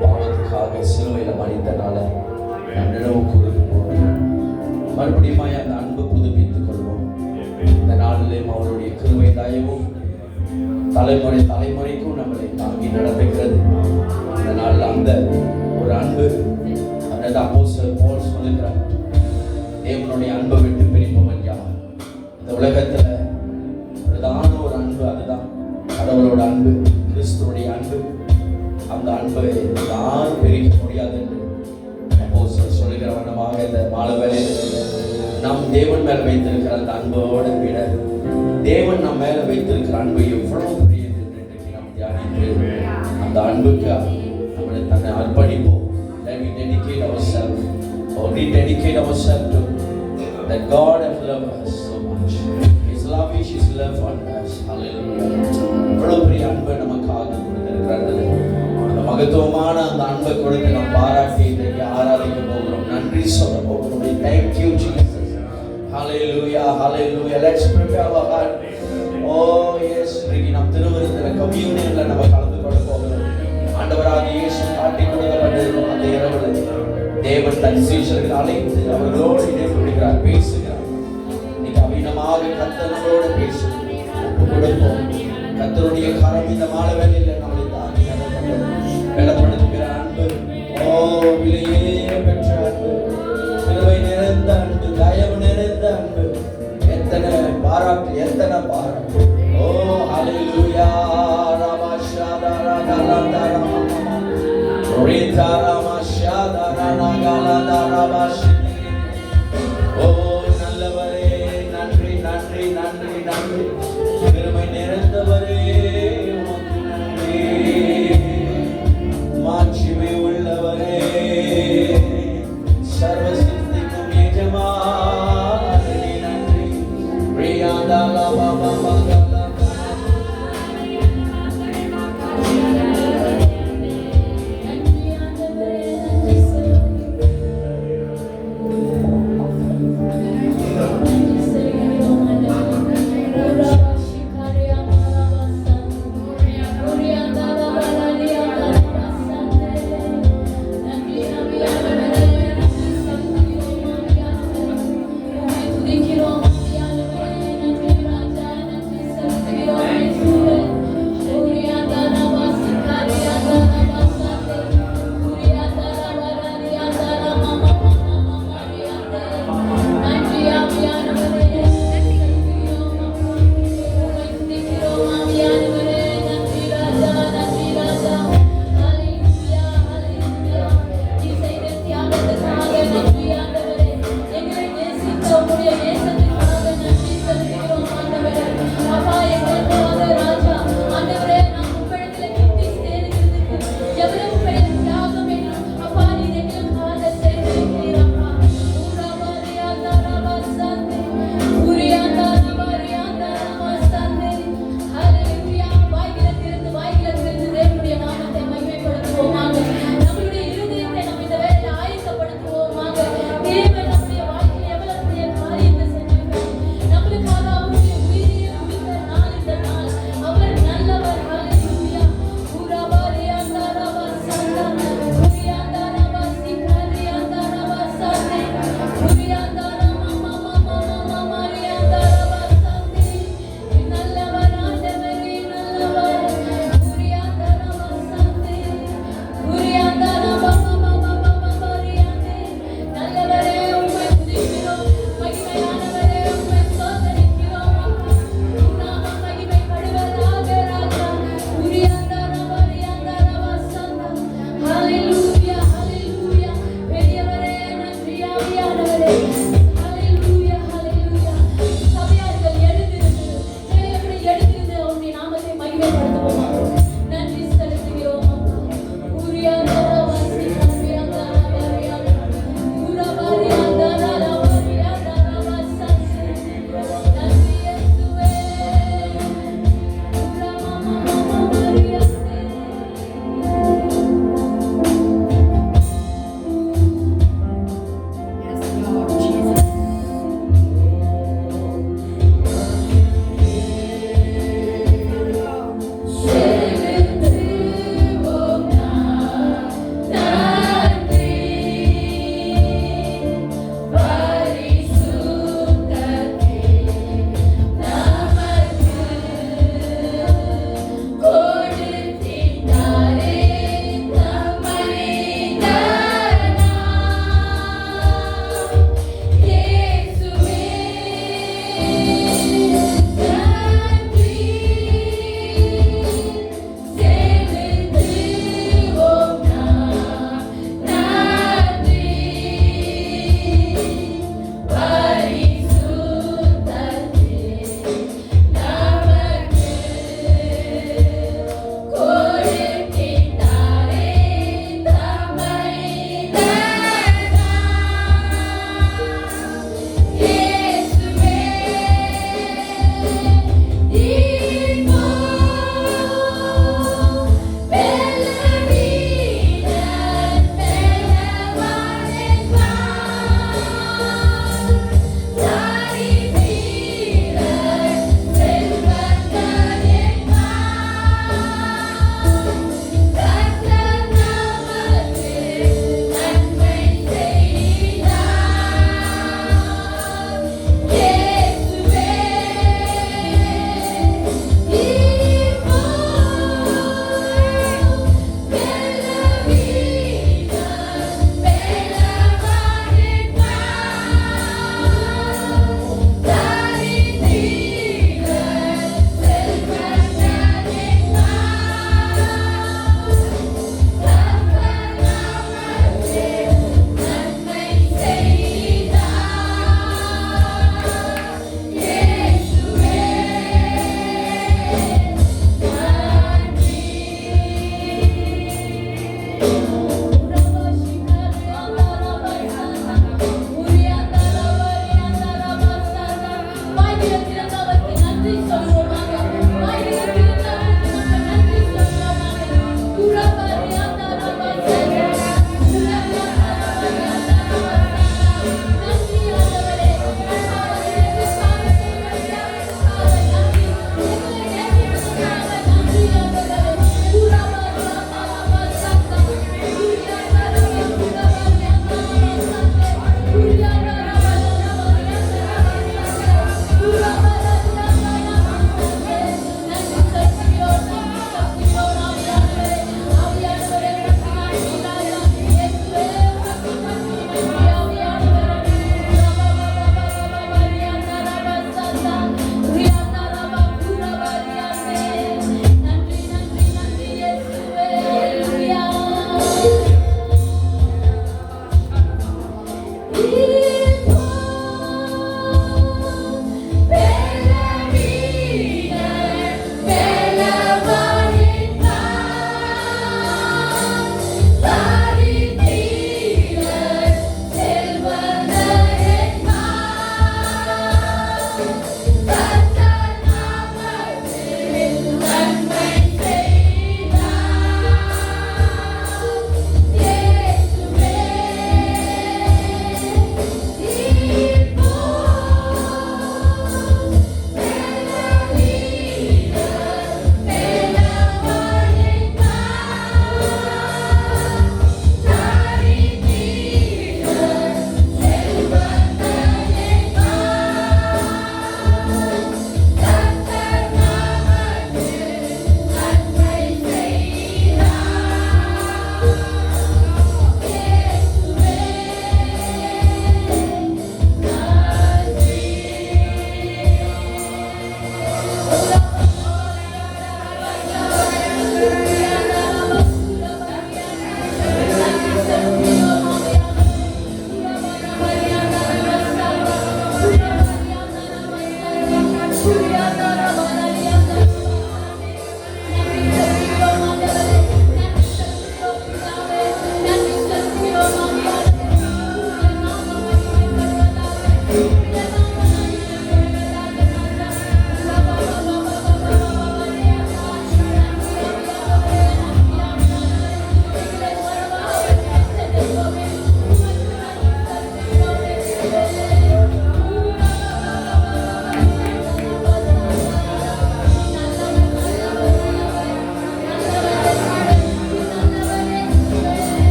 பாவத்துக்காக சிலுவையில் மறித்தனால நாம் நினைவு கூர்ந்து போவோம். மறுபடியும் அந்த அன்பு புதுப்பித்துக் கொள்வோம். இந்த நாளிலேயும் அவருடைய கிருபை தயவும் தலைமுறை தலைமுறைக்கும் நம்மளை தாங்கி நடத்துகிறது. இந்த நாளில் அந்த ஒரு அன்பு அந்த அப்போஸ்தலர் பவுல் சொல்லுகிறார், தேவனுடைய அன்பை விட்டு பிரிப்பவன் யார்? இந்த உலகத்துல பிரதான ஒரு அன்பு அதுதான் கடவுளோட அன்பு, கிறிஸ்துவோடைய அன்பு. அந்த அன்பை யாரும் பிரிக்க முடியாது என்று அப்போஸ்தலர் சொல்லுகிற வண்ணமாக இந்த மாலை வேளையில் நாம் தேவன் மேல் வைத்திருக்கிற அந்த அன்போடு விட தேவன் நம் மேல வைத்திருக்கிற அன்பு எவ்வளவு பெரியது என்று நாம் தியானித்து அந்த அன்புக்கு நம்மளை தன்னை அர்ப்பணிப்போம். Let me dedicate ourselves or rededicate ourselves to that God has loved us so much. His love is His love on us. Hallelujah. எவ்வளவு பெரிய அன்பை நமக்காக கொடுத்திருக்கிறது. அந்த மகத்துவமான அந்த அன்பை கொடுத்து நாம் பாராட்டி இன்றைக்கு ஆராதிக்க போகிறோம், நன்றி சொல்ல போகிறோம். Thank you Jesus. Hallelujah, hallelujah. Let's prepare our heart. Oh yes, இன்றைக்கு நாம் திருவிருந்தில் கம்யூனியன்ல நம்ம கலந்து கொள்ள போகிறோம். ஆண்டவராகிய இயேசு காட்டி கொடுக்கப்பட்ட அந்த இரவில் தேவன் தன் சீஷர்களை அழைத்து அவர்களோடு இடைப்படுகிறார், பேசுகிறார். இன்னைக்கு அபிநமாக கர்த்தரோடு பேசுகிறோம், ஒப்பு கொடுப்போம். கர்த்தருடைய கரம் இந்த மாலை வேளையில் நம்மளை தாங்கி பலப்படுத்துகிற அன்பு, ஓ விலையே பெற்ற அன்பு, சிலுவை நிறைந்த அன்பு, தயவு நிறைந்த அன்பு, எத்தனை பாராட்டு, எத்தனை பாராட்டு. ஓ ஹல்லேலூயா. ஓ நல்லவரே, நன்றி நன்றி நன்றி நன்றி. பெருமை நிறைந்தவரே உமக்கு நன்றி. மாட்சிமை உள்ளவரே, சர்வசித்திக்கும் எஜமானே நன்றி. பிரியாதாலா பாபா பாகலா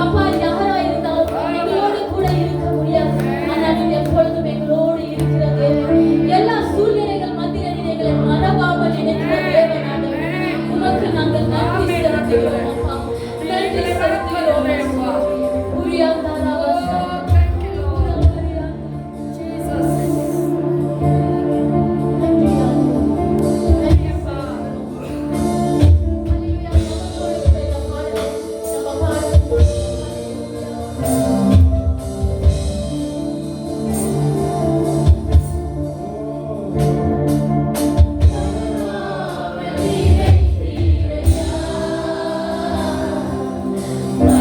அப்பா யாரா இருந்தாலும் எங்களோடு கூட இருக்க முடியாது. ஆனாலும் எப்பொழுதும் எங்களோடு இருக்கிற தேவன், எல்லா சூழ்நிலைகள் மத்தியில் எங்களை மறவாமல் நினைக்கிற தேவன் ஆண்டவரே. உமக்கு நாங்கள் நன்றி செலுத்துகிறோம் அப்பா, நன்றி செலுத்துகிறோம் அப்பா. உரியாதாராவா Bye.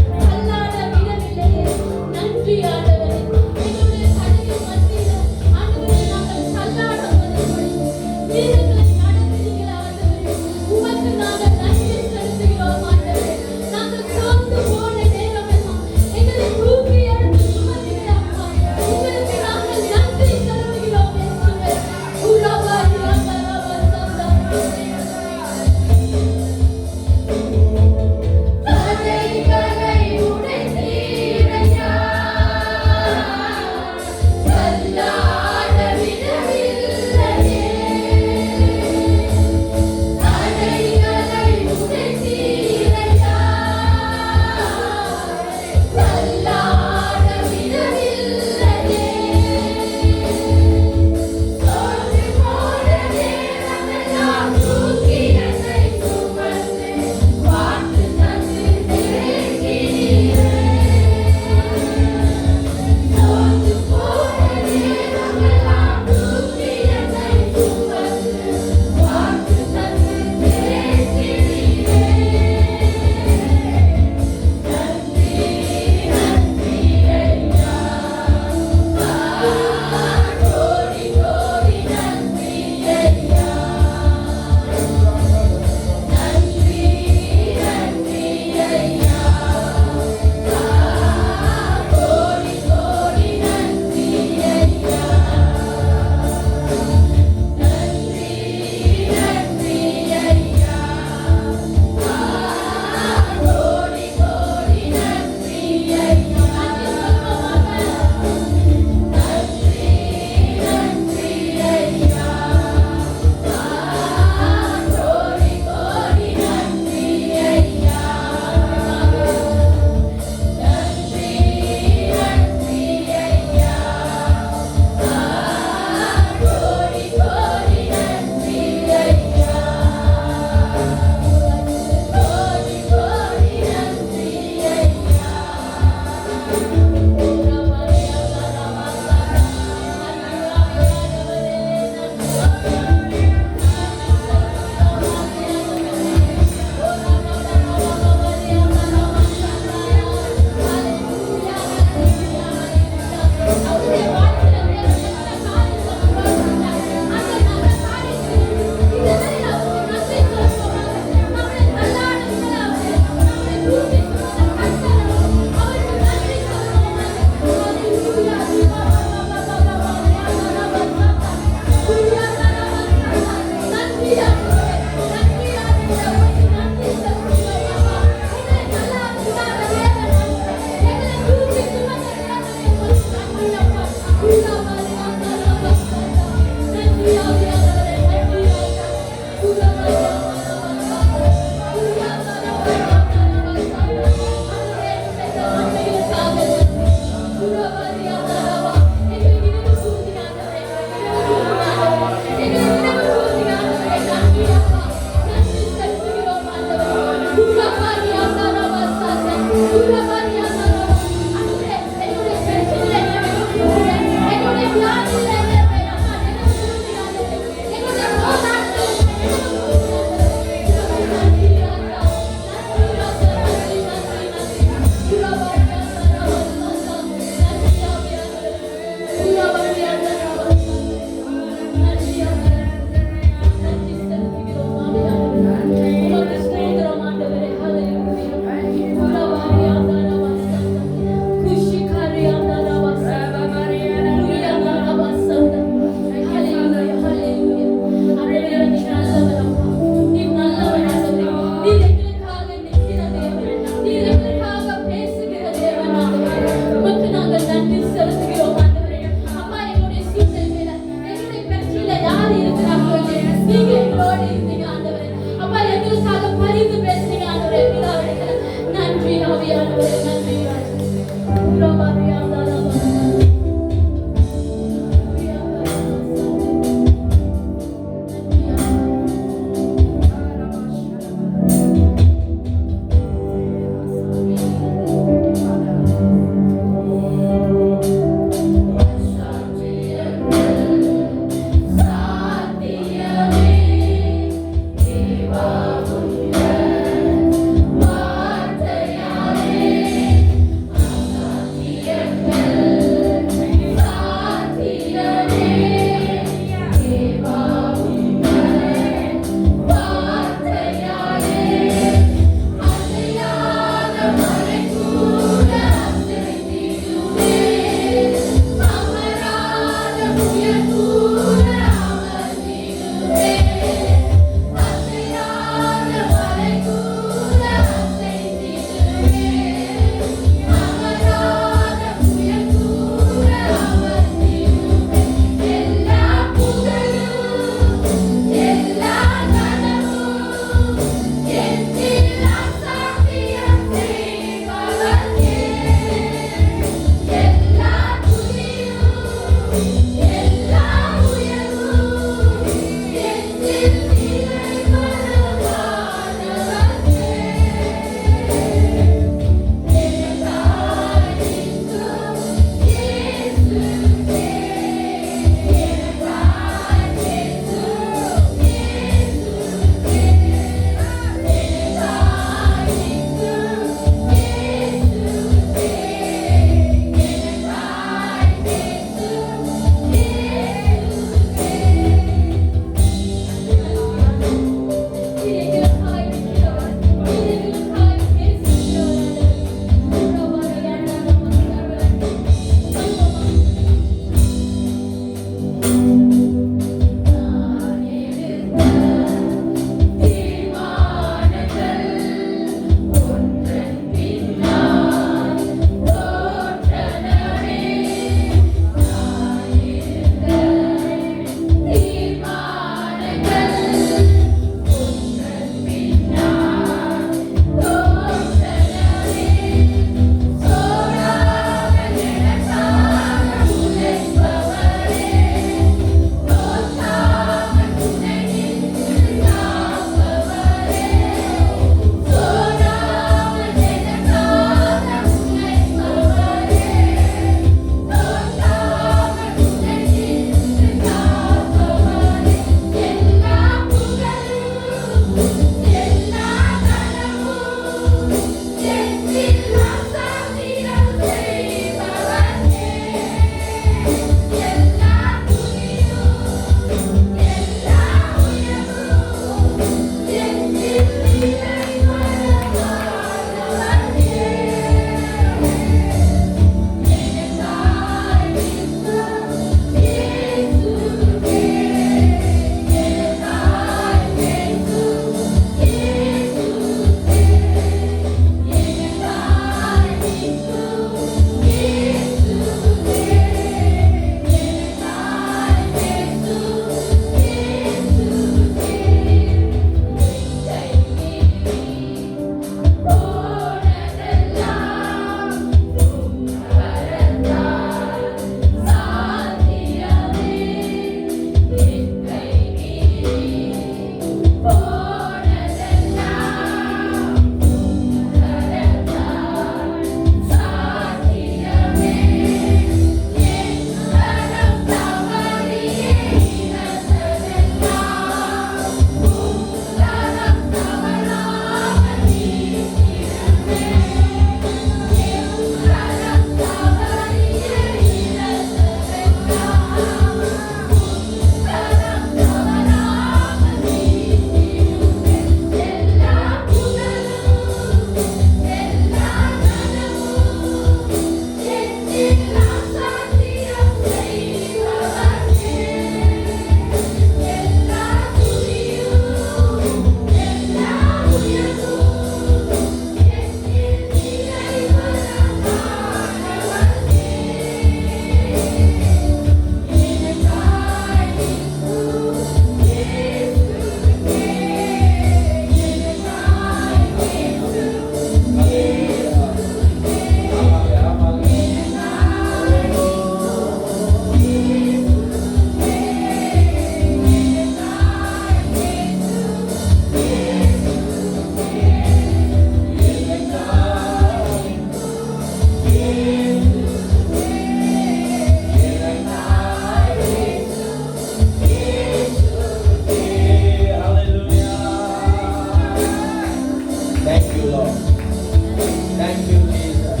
Thank you, Jesus.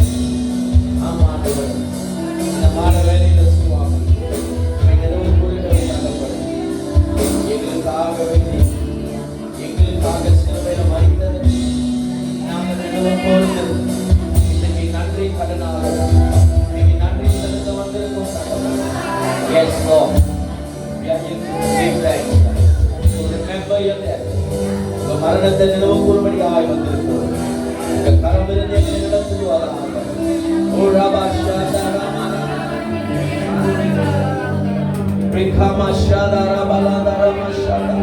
ஆமா ஆண்டவரே, இந்த மாலை வேளையில சுவாமி இரவு பொருள்களை தள்ளப்படும் எங்களுக்காக வேண்டி எங்களுக்காக சிலுவையில மரித்தது நாங்கள் நினைவும் பொழுது இன்னைக்கு நன்றி கடனாக இன்னைக்கு நன்றி செலுத்த வந்திருக்கோம். Yes, Lord. We are here to give thanks. To remember your death. உங்க மரணத்தை நினைவு கூறும்படியாய் வந்திருக்கிறோம். உங்க கரமிருந்து எங்களை நடத்துவாராக. ஓ ரபா ஷாதா ரமா ரிகாமா ஷாதா ரபாலாதா ரமா ஷாதா.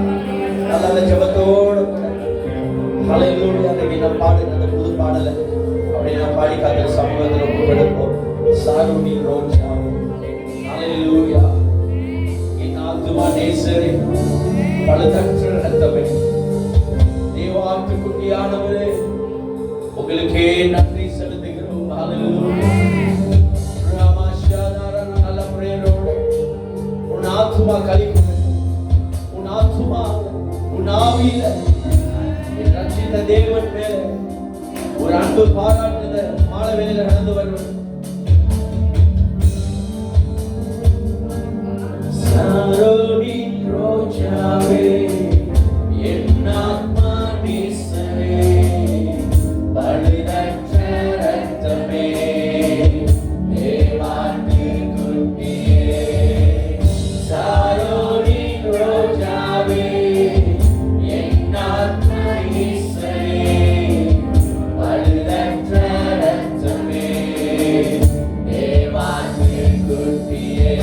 நல்ல ஜெபத்தோடு ஹalleluya. அன்னைக்கு நான் பாடின அந்த புது பாடலை அப்படியே நான் பாடி காத்திர சமூகத்தில் ஒப்புக்கொடுப்போம். சாருணி ரோஜா ஹalleluya. என் ஆத்துமா நேசரே பழுதற்ற இரத்தமே தேவாட்டு குட்டியானவரே உங்களுக்கே நன்றி செலுத்துகிறோம். ஹalleluya. ராமாஷாதார நல்ல பிரேரோடு உன் ஆத்துமா கலிக்கும். உன் ஆத்துமா உன் ஆவியில என் ரட்சித்த தேவன் மேல ஒரு அன்பு பாராட்டுத மாலை வேளையில நடந்து வருவது. சாரோனி ரோஜாவே என் ஆத்மா நேசரே பழுதற்ற இரத்தமே தேவாட்டு குட்டியே. சாரோனி ரோஜாவே என் ஆத்மா நேசரே பழுதற்ற இரத்தமே தேவாட்டு குட்டியே.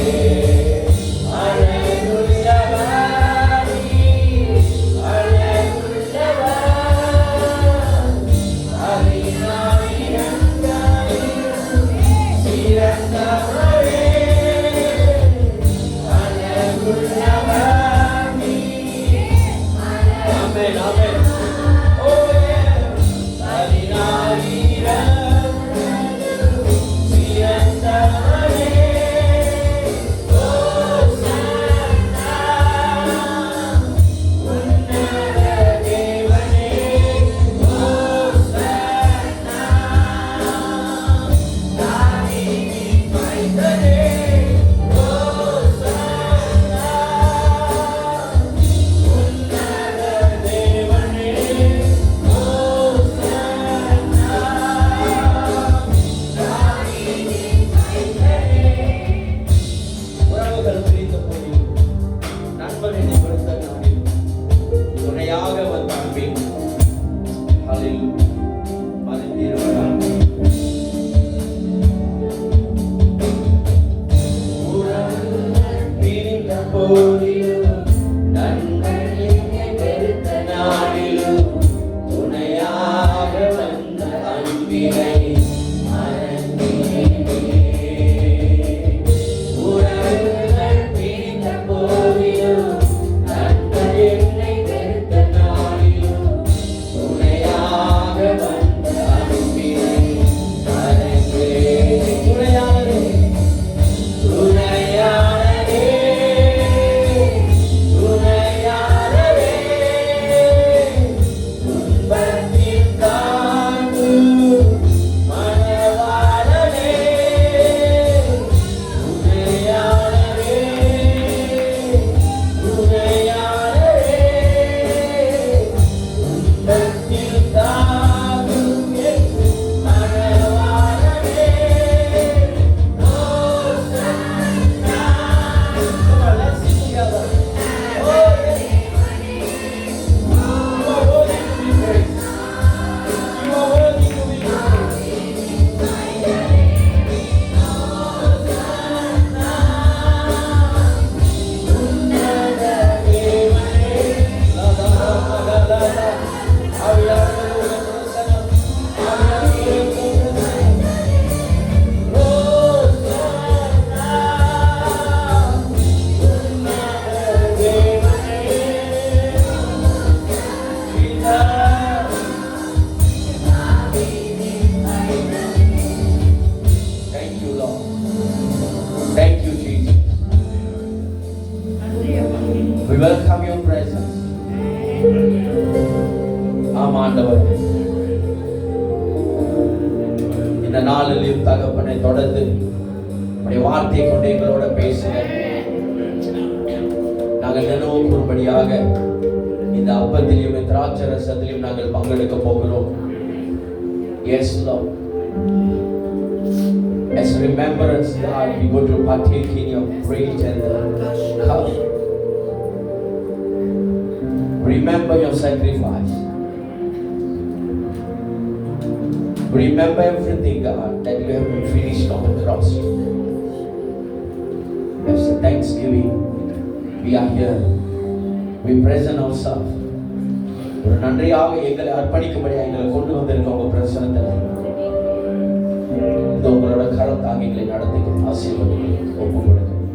We welcome your presence. ஆமா ஆண்டவரே, இந்த நாளிலும் தகப்பனை தொடர்ந்து உடைய வார்த்தையை கொண்டு எங்களோட பேசுங்க. நாங்கள் நினைவு கூறும்படியாக இந்த அப்பத்திலையும் திராட்சை ரசத்திலையும் நாங்கள் பங்கெடுக்க போகிறோம். Yes, Lord. As remembrance, God, we go to partake in your bread and the cup. Remember your sacrifice. Remember everything, God, that you have been finished on the cross. As a thanksgiving, we are here. We present ourselves. ஒரு நன்றியாக எங்களை அர்ப்பணிக்கும்படியாக எங்களை கொண்டு வந்திருக்க உங்க பிரசனத்தில் இது உங்களோட கரம் தாங்கி எங்களை நடத்துகிறோம். ஆசீர்வாதங்களை ஒப்புக் கொடுக்கிறோம்.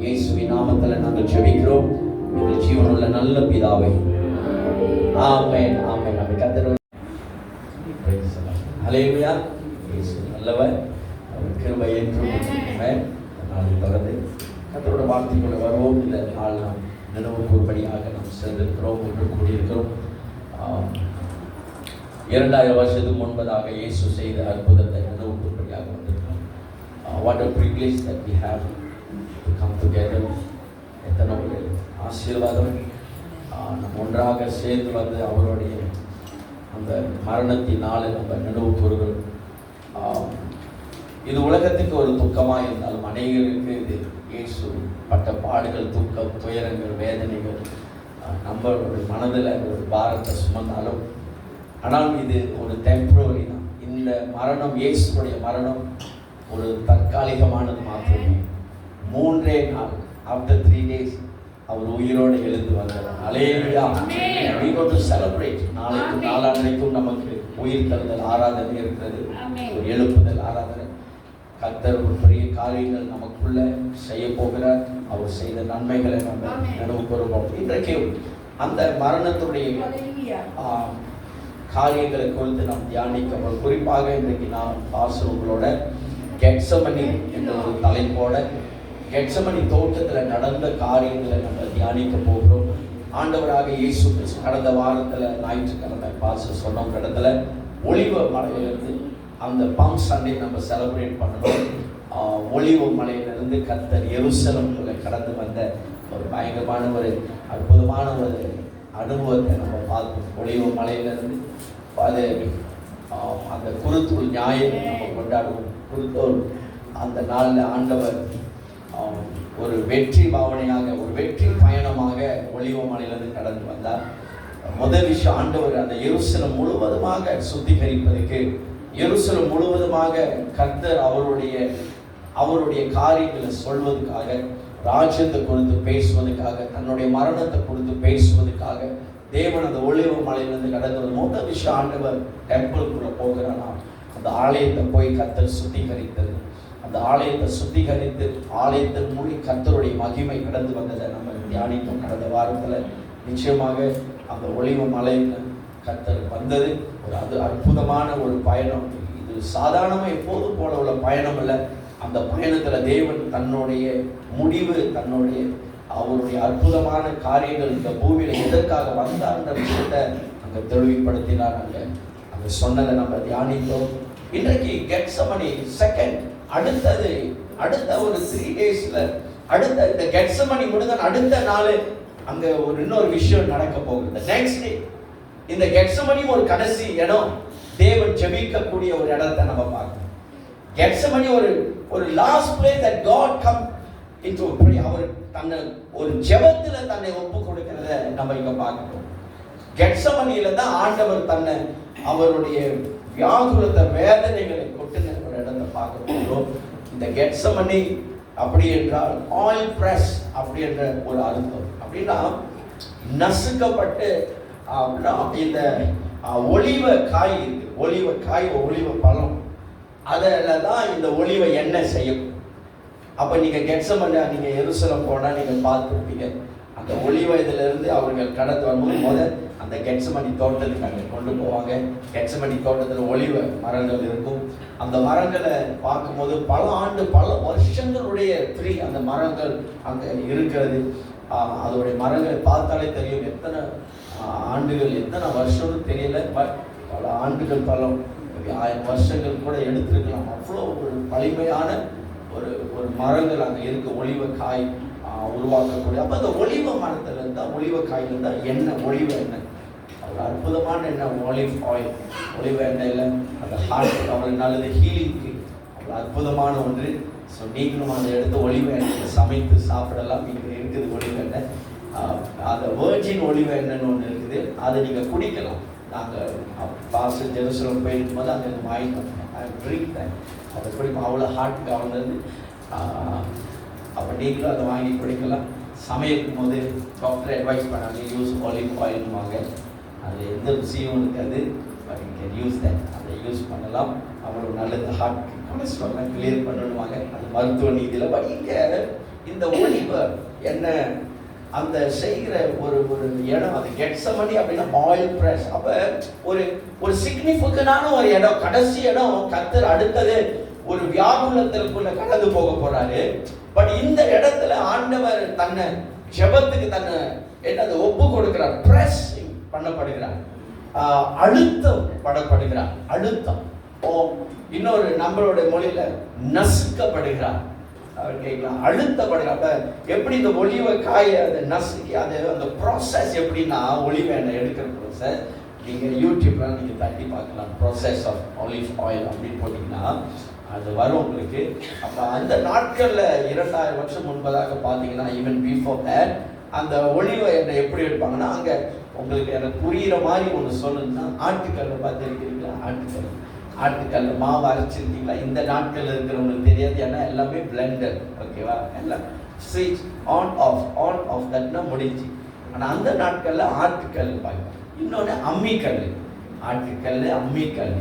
இயேசுவின் நாமத்தில் நாங்கள் ஜெபிக்கிறோம் எங்கள் ஜீவனுள்ள நல்ல பிதாவே. ஆமென், ஆமென். நம்ம கர்த்தர் ஹல்லேலூயா. இயேசு நல்லவர், அவர் கிருபை என்றும் உண்மை. நாளில் தொடர்ந்து கர்த்தரோட வார்த்தைக்குள்ள வருவோம். இந்த நாள் நாம் நினைவு கூறும்படியாக நாம் சேர்ந்திருக்கிறோம், ஒன்று கூடியிருக்கிறோம். 2000 வருஷத்துக்கு முன்பதாக இயேசு செய்த அற்புதத்தை நினைவு கூறும்படியாக வந்திருக்கிறோம். What a privilege that we have to come together. எத்தனை ஒரு ஆசீர்வாதம். நம்ம ஒன்றாக சேர்ந்து வந்து அவருடைய அந்த மரணத்தினால நம்ம நினைவு கூறுகிறோம். இது உலகத்துக்கு ஒரு துக்கமாக இருந்தாலும் அநேகருக்கு இது இயேசு பட்ட பாடுகள், துக்கம், துயரங்கள், வேதனைகள் நம்மளுடைய மனதில் ஒரு பாரத்தை சுமந்தாலும், ஆனால் இது ஒரு டெம்பரரி தான். இந்த மரணம், இயேசுடைய மரணம் ஒரு தற்காலிகமானது மாத்திரமே. 3 நாள், ஆஃப்டர் 3 days அவர் உயிரோடு எழுந்து வந்தார். ஹல்லேலூயா. We go to celebrate. நாளைக்கும் நாளான்னைக்கும் நமக்கு உயிர் தழுதல் ஆராதனை இருக்கிறது, ஒரு எழுப்புதல் ஆராதனை. கர்த்தர் ஒரு பெரிய காரியங்கள் நமக்குள்ள செய்ய போகிறார். அவர் செய்த நன்மைகளை நம்ம நினைவு கூறுவோம். இன்றைக்கு அந்த மரணத்துடைய காரியங்களை குறித்து நாம் தியானிக்க, குறிப்பாக இன்றைக்கு நாம் உங்களோட கெத்செமனி என்ற ஒரு தலைப்போட கெத்செமனி தோட்டத்தில் நடந்த காரியங்களை நம்ம தியானிக்க போகிறோம். ஆண்டவராக இயேசு கிறிஸ்து கடந்த வாரத்தில் ஞாயிற்றுக்கிழமை பாஸ்டர் சொன்ன இடத்துல ஒலிவ மலையிலிருந்து அந்த பம் சண்டே நம்ம செலிப்ரேட் பண்ணணும். ஒலிவ மலையிலிருந்து கர்த்தர் எருசலேமுக்குள்ள கடந்து வந்த ஒரு பயங்கரமான ஒரு அற்புதமான ஒரு அனுபவத்தை நம்ம பார்த்தோம். ஒலிவ மலையிலிருந்து அது அந்த குருத்தூள் ஞாயிறு நம்ம கொண்டாடுவோம். குருத்தூள் அந்த நாளில் ஆண்டவர் ஒரு வெற்றி பாவனையாக, ஒரு வெற்றி பயணமாக ஒலிவ மலையிலிருந்து கடந்து வந்தார். முதல் விஷயம், ஆண்டவர் அந்த எருசலேம் முழுவதுமாக சுத்திகரிப்பதற்கு, எருசலேம் முழுவதுமாக கர்த்தர் அவருடைய காரியங்களை சொல்வதற்காக, ராஜ்யத்தை குறித்து பேசுவதற்காக, தன்னுடைய மரணத்தை குறித்து பேசுவதற்காக தேவன் அந்த ஒலிவ மலையிலிருந்து கடந்து முதல் விஷயம், ஆண்டவர் டெம்பிளுக்குள்ள போகிறாராம். அந்த ஆலயத்தை போய் கர்த்தர் சுத்திகரித்தது. அந்த ஆலயத்தை சுத்திகரித்து ஆலயத்தின் மொழி கர்த்தருடைய மகிமை கடந்து வந்ததை நம்ம தியானித்தோம் கடந்த வாரத்தில். நிச்சயமாக அந்த ஒலிவ மலையில் கர்த்தர் வந்தது ஒரு அற்புதமான ஒரு பயணம். இது சாதாரணமாக எப்போதும் போல உள்ள பயணம் இல்லை. அந்த பயணத்தில் தேவன் தன்னுடைய முடிவு, அவருடைய அற்புதமான காரியங்கள் இந்த பூமியில் எதற்காக வந்தார்ன்ற விஷயத்தை அங்கே தெளிவுபடுத்தினார். அங்கே சொன்னதை நம்ம தியானித்தோம். இன்றைக்கு கெத்செமனி செகண்ட், அடுத்த ஒரு 3 daysல அடுத்த இந்த கெத்செமனி முடிந்த அடுத்த நாள் அங்க இன்னொரு விஷயம் நடக்க போகுது. நெக்ஸ்ட் டே இந்த கெத்செமனி ஒரு கடைசி இடம், தேவன் ஜெபிக்கக்கூடிய ஒரு இடத்தை நம்ம பார்க்கணும். கெத்செமனி ஒரு last place that God come into a prayer. அவர் தன்னை ஒரு ஜெபத்துல தன்னை ஒப்பு கொடுக்கிறத நம்ம இங்க பார்க்கிறோம். கெத்செமனியில தான் ஆண்டவர் தன்னை அவருடைய வியாகுலத்தை, வேதனைகளை கொட்டின ஒரு இடத்தை பார்க்க போகிறோம். இந்த கெத்செமனி அப்படி என்றால் ஆயில் பிரஸ் அப்படி என்ற ஒரு அர்த்தம். அப்படின்னா நசுக்கப்பட்டு இந்த ஒலிவ காய் இருக்கு, ஒலிவ பழம், அதில் தான் இந்த ஒலிவ எண்ணெய் செய்யும். அப்போ நீங்கள் கெத்செமனி, நீங்கள் எருசலேம் போனால் நீங்கள் பார்த்துருப்பீங்க. அந்த ஒலிவ இதிலிருந்து அவர்கள் கடந்து வரும்போது அந்த கெத்செமனி தோட்டத்துக்கு அங்கே கொண்டு போவாங்க. கெத்செமனி தோட்டத்தில் ஒலிவ மரங்கள் இருக்கும். அந்த மரங்களை பார்க்கும்போது பல வருஷங்களுடைய அந்த மரங்கள் அங்கே இருக்கிறது. அதோடைய மரங்களை பார்த்தாலே தெரியும் எத்தனை ஆண்டுகள், எத்தனை வருஷம்னு தெரியல. பட் பல ஆண்டுகள், பல 1000 வருஷங்கள் கூட எடுத்திருக்கலாம். அவ்வளோ ஒரு பழமையான ஒரு ஒரு மரங்கள் அங்கே இருக்கு, ஒலிவ காய் உருவாக்கக்கூடிய. அப்போ அந்த ஒலிவ மரத்துல இருந்தா, ஒலிவ காயில இருந்தா எண்ணெய், ஒலிவ எண்ணெய், அவ்வளோ அற்புதமான எண்ணெய், ஒலிவ் ஆயில். ஒலிவ எண்ணெயில் அந்த ஹார்ட் அவ்வளோ நல்லது, ஹீலிங்க்கு அவ்வளோ அற்புதமான ஒன்று. ஸோ நீங்களும் அதை எடுத்து ஒலிவ எண்ணெய் சமைத்து சாப்பிடலாம். இங்கே இருக்குது ஒலிவ எண்ணெய், அந்த வேர்ஜின் ஒலிவ எண்ணெய்னு ஒன்று இருக்குது, அதை நீங்கள் குடிக்கலாம். நாங்கள் பாஸ்டர் ஜெருசலம் போயிருக்கும் போது அங்கே வாங்கிட்டோம், ட்ரிங்க் தான் அதை குடிப்போம். அவ்வளோ ஹார்ட்டுக்கு அவ்வளோது. அப்போ நீங்களும் அதை வாங்கி குடிக்கலாம். சமைக்கும் போது டாக்டர் அட்வைஸ் பண்ணாங்க, யூஸ் ஆலிவ் ஆயில்னுவாங்க. அது எந்த ருசியும் இருக்காது, but you can use that, அதை யூஸ் பண்ணலாம். அவ்வளோ நல்லது, ஹார்ட் கொலஸ்ட்ரால்லாம் கிளியர் பண்ணணுவாங்க, அது மருத்துவ நீதியில். பட் இங்கே இந்த ஒலிவ என்ன அந்த செய்கிற ஒரு ஒரு இடம், அது கெட்சமனி அப்படின்னா ஆயில் பிரஸ். அப்போ ஒரு ஒரு சிக்னிஃபிகண்டான ஒரு இடம், கடைசி இடம். கர்த்தர் அடுத்தது ஒரு வியாகுலத்திற்குள்ள கடந்து போக போறாரு. பட் இந்த இடத்துல ஆண்டவர் தன்னை ஜெபத்துக்கு தன்னை என்னது ஒப்பு கொடுக்கிறார், பிரஸ் பண்ணப்படுகிறார், அழுத்தம் படப்படுகிறார். அழுத்தம், இன்னொரு நம்மளோட மொழியில நசுக்கப்படுகிறார். அழுத்தப்படுகிறார். எப்படி இந்த ஒலிவ காயை அதை நசுக்கி அதை அந்த ப்ராசஸ் எப்படின்னா, ஒலிவ எண்ணெய் எடுக்கிற ப்ராசஸ் நீங்கள் யூடியூப்ல நீங்கள் தட்டி பார்க்கலாம். ப்ராசஸ் ஆஃப் ஆலிவ் ஆயில் அப்படின்னு போட்டிங்கன்னா அது வரும் உங்களுக்கு. அப்போ அந்த நாட்களில் 2000 வருஷம் முன்பதாக பார்த்தீங்கன்னா, ஈவன் பிஃபோர் தட், அந்த ஒலிவ எண்ணெய் எப்படி எடுப்பாங்கன்னா, அங்கே உங்களுக்கு எனக்கு புரிகிற மாதிரி ஒன்று சொல்லணும்னா, ஆட்டுக்கல்லை பார்த்துருக்கீங்களா? ஆட்டுக்கல்ல மாவு அரைச்சிருக்கீங்களா? இந்த நாட்கள் இருக்கிறவங்களுக்கு தெரியாது, ஏன்னா எல்லாமே பிளெண்டர். ஓகேவா? எல்லாம் ஸ்விட்ச் ஆன் ஆஃப் தட்னா முடிஞ்சு. ஆனால் அந்த நாட்களில் ஆட்டுக்கல் பார்க்கலாம். இன்னொன்று அம்மிக்கல், ஆட்டுக்கல், அம்மிக்கல்,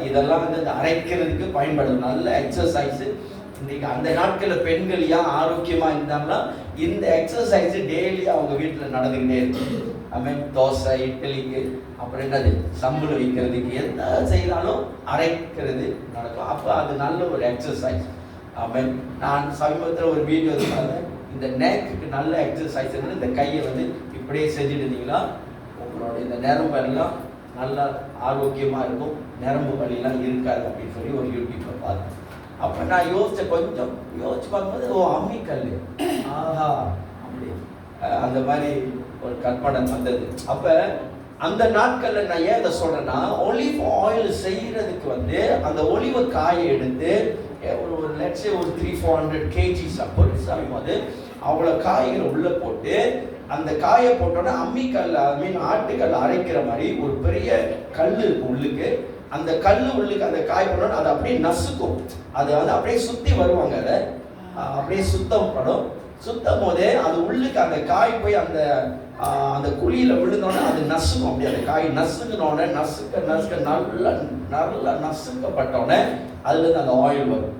இதெல்லாம் வந்து அரைக்கிறதுக்கு பயன்படும். நல்ல எக்ஸசைஸு. இன்றைக்கி அந்த நாட்களில் பெண்கள் ஏன் ஆரோக்கியமாக இருந்தாங்கன்னா, இந்த எக்ஸசைஸு டெய்லி அவங்க வீட்டில் நடந்துக்கிட்டே இருக்கும். தோசை, இட்லிக்கு, அப்புறம் என்னது சம்பளம் வைக்கிறதுக்கு, எந்த செய்தாலும் அரைக்கிறது நடக்கும். அப்போ அது நல்ல ஒரு எக்ஸசைஸ். நான் சமீபத்தில் ஒரு வீடியோ பார்த்தேன், இந்த நெக்குக்கு நல்ல எக்ஸசைஸ். இந்த கையை வந்து இப்படியே செஞ்சுட்டு இருந்தீங்கன்னா உங்களோட இந்த நரம்பு எல்லாம் நல்லா ஆரோக்கியமாக இருக்கும், நரம்பு வலியெல்லாம் இருக்காது அப்படின்னு சொல்லி ஒரு யூடியூப்பில் பார்த்தேன். அப்போ நான் கொஞ்சம் யோசிச்சு பார்க்கும்போது, அம்மிக்கல், ஆஹா அப்படி அந்த மாதிரி ஒரு கற்பனை வந்தது. அப்போ அந்த நாட்களில் நான் ஏன் இதை சொல்கிறேன்னா, ஒலிவ் ஆயில் செய்கிறதுக்கு வந்து அந்த ஒலிவ காயை எடுத்து ஒரு லட்ச ஒரு 300-400 kgs பொருட்சாகும் போது அவ்வளோ காய்களை உள்ளே போட்டு, அந்த காயை போட்டோன்னா அம்மிக்கல், ஆட்டுக்கல் அரைக்கிற மாதிரி ஒரு பெரிய கல் இருக்கும் உள்ளுக்கு. அந்த கல் உள்ளுக்கு அந்த காய் போட்டோன்னா அது அப்படியே நசுக்கும். அது வந்து அப்படியே சுற்றி வருவாங்க, அதை அப்படியே சுத்தம் படும். சுத்தம் போதே அது உள்ளுக்கு அந்த காய் போய் அந்த அந்த குழியில் விழுந்தோடனே அது நசுக்கும். அப்படி அந்த காய் நசுங்கினோடனே நசுக்க நல்லா நசுக்கப்பட்டோடனே அதுலேருந்து அந்த ஆயில் வரும்.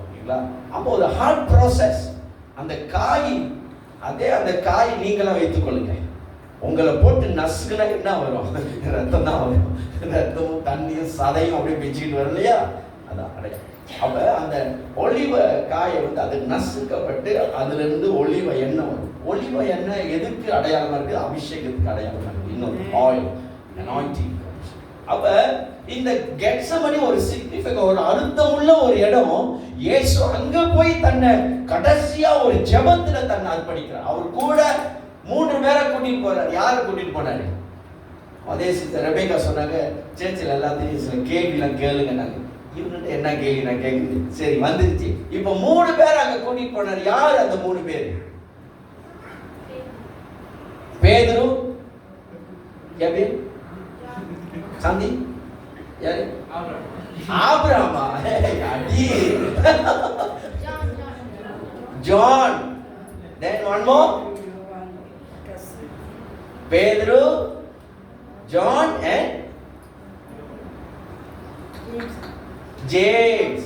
ஓகேங்களா? அப்போ ஒரு ஹார்ட் ப்ராசஸ். அந்த காய், அதே அந்த காய் நீங்களாம் வைத்துக்கொள்ளுங்க. உங்களை போட்டு நசுக்குனா என்ன வரும்? ரத்தம் தான் வரும். ரத்தமும் தண்ணியும் சதையும் அப்படியே பிச்சுக்கிட்டு வரும் இல்லையா? அதான் அடையும். அப்போ அந்த ஒலிவ காயை வந்து அது நசுக்கப்பட்டு அதுலேருந்து ஒலிவ எண்ணெய் வரும். ஒலிவ எண்ணெய் எதுக்கு அடையாளமாக இருக்குது? அபிஷேகத்துக்கு அடையாளமாக இருக்குது. இன்னொரு ஆயில், அனாயிண்டிங். அப்போ இந்த கெட்சமனி ஒரு சிக்னிஃபிகன்ட், ஒரு அர்த்தமுள்ள ஒரு இடம். இயேசு அங்கே போய் தன்னை கடைசியாக ஒரு ஜெபத்தில் தன்னை அர்ப்பணிக்கிறார். அவர் கூட 3 பேரை கூட்டிகிட்டு போறார். யாரை கூட்டிகிட்டு போனாரு? அதே சிஸ்டர் ரெபேக்கா சொன்னாங்க, சேர்ச்சில் எல்லாத்தையும் சில கேள்விலாம் கேளுங்க. நாங்கள் இவன்கிட்ட என்ன கேள்வி நான் கேட்குது, சரி வந்துருச்சு. இப்போ 3 பேர் அங்கே கூட்டிகிட்டு போனார். யார் அந்த 3 பேர்? பேதுரு, எப்படி சாந்தி, யாரு? ஆபிரகாமா? அடி John. Then one more. Pedro, John and James.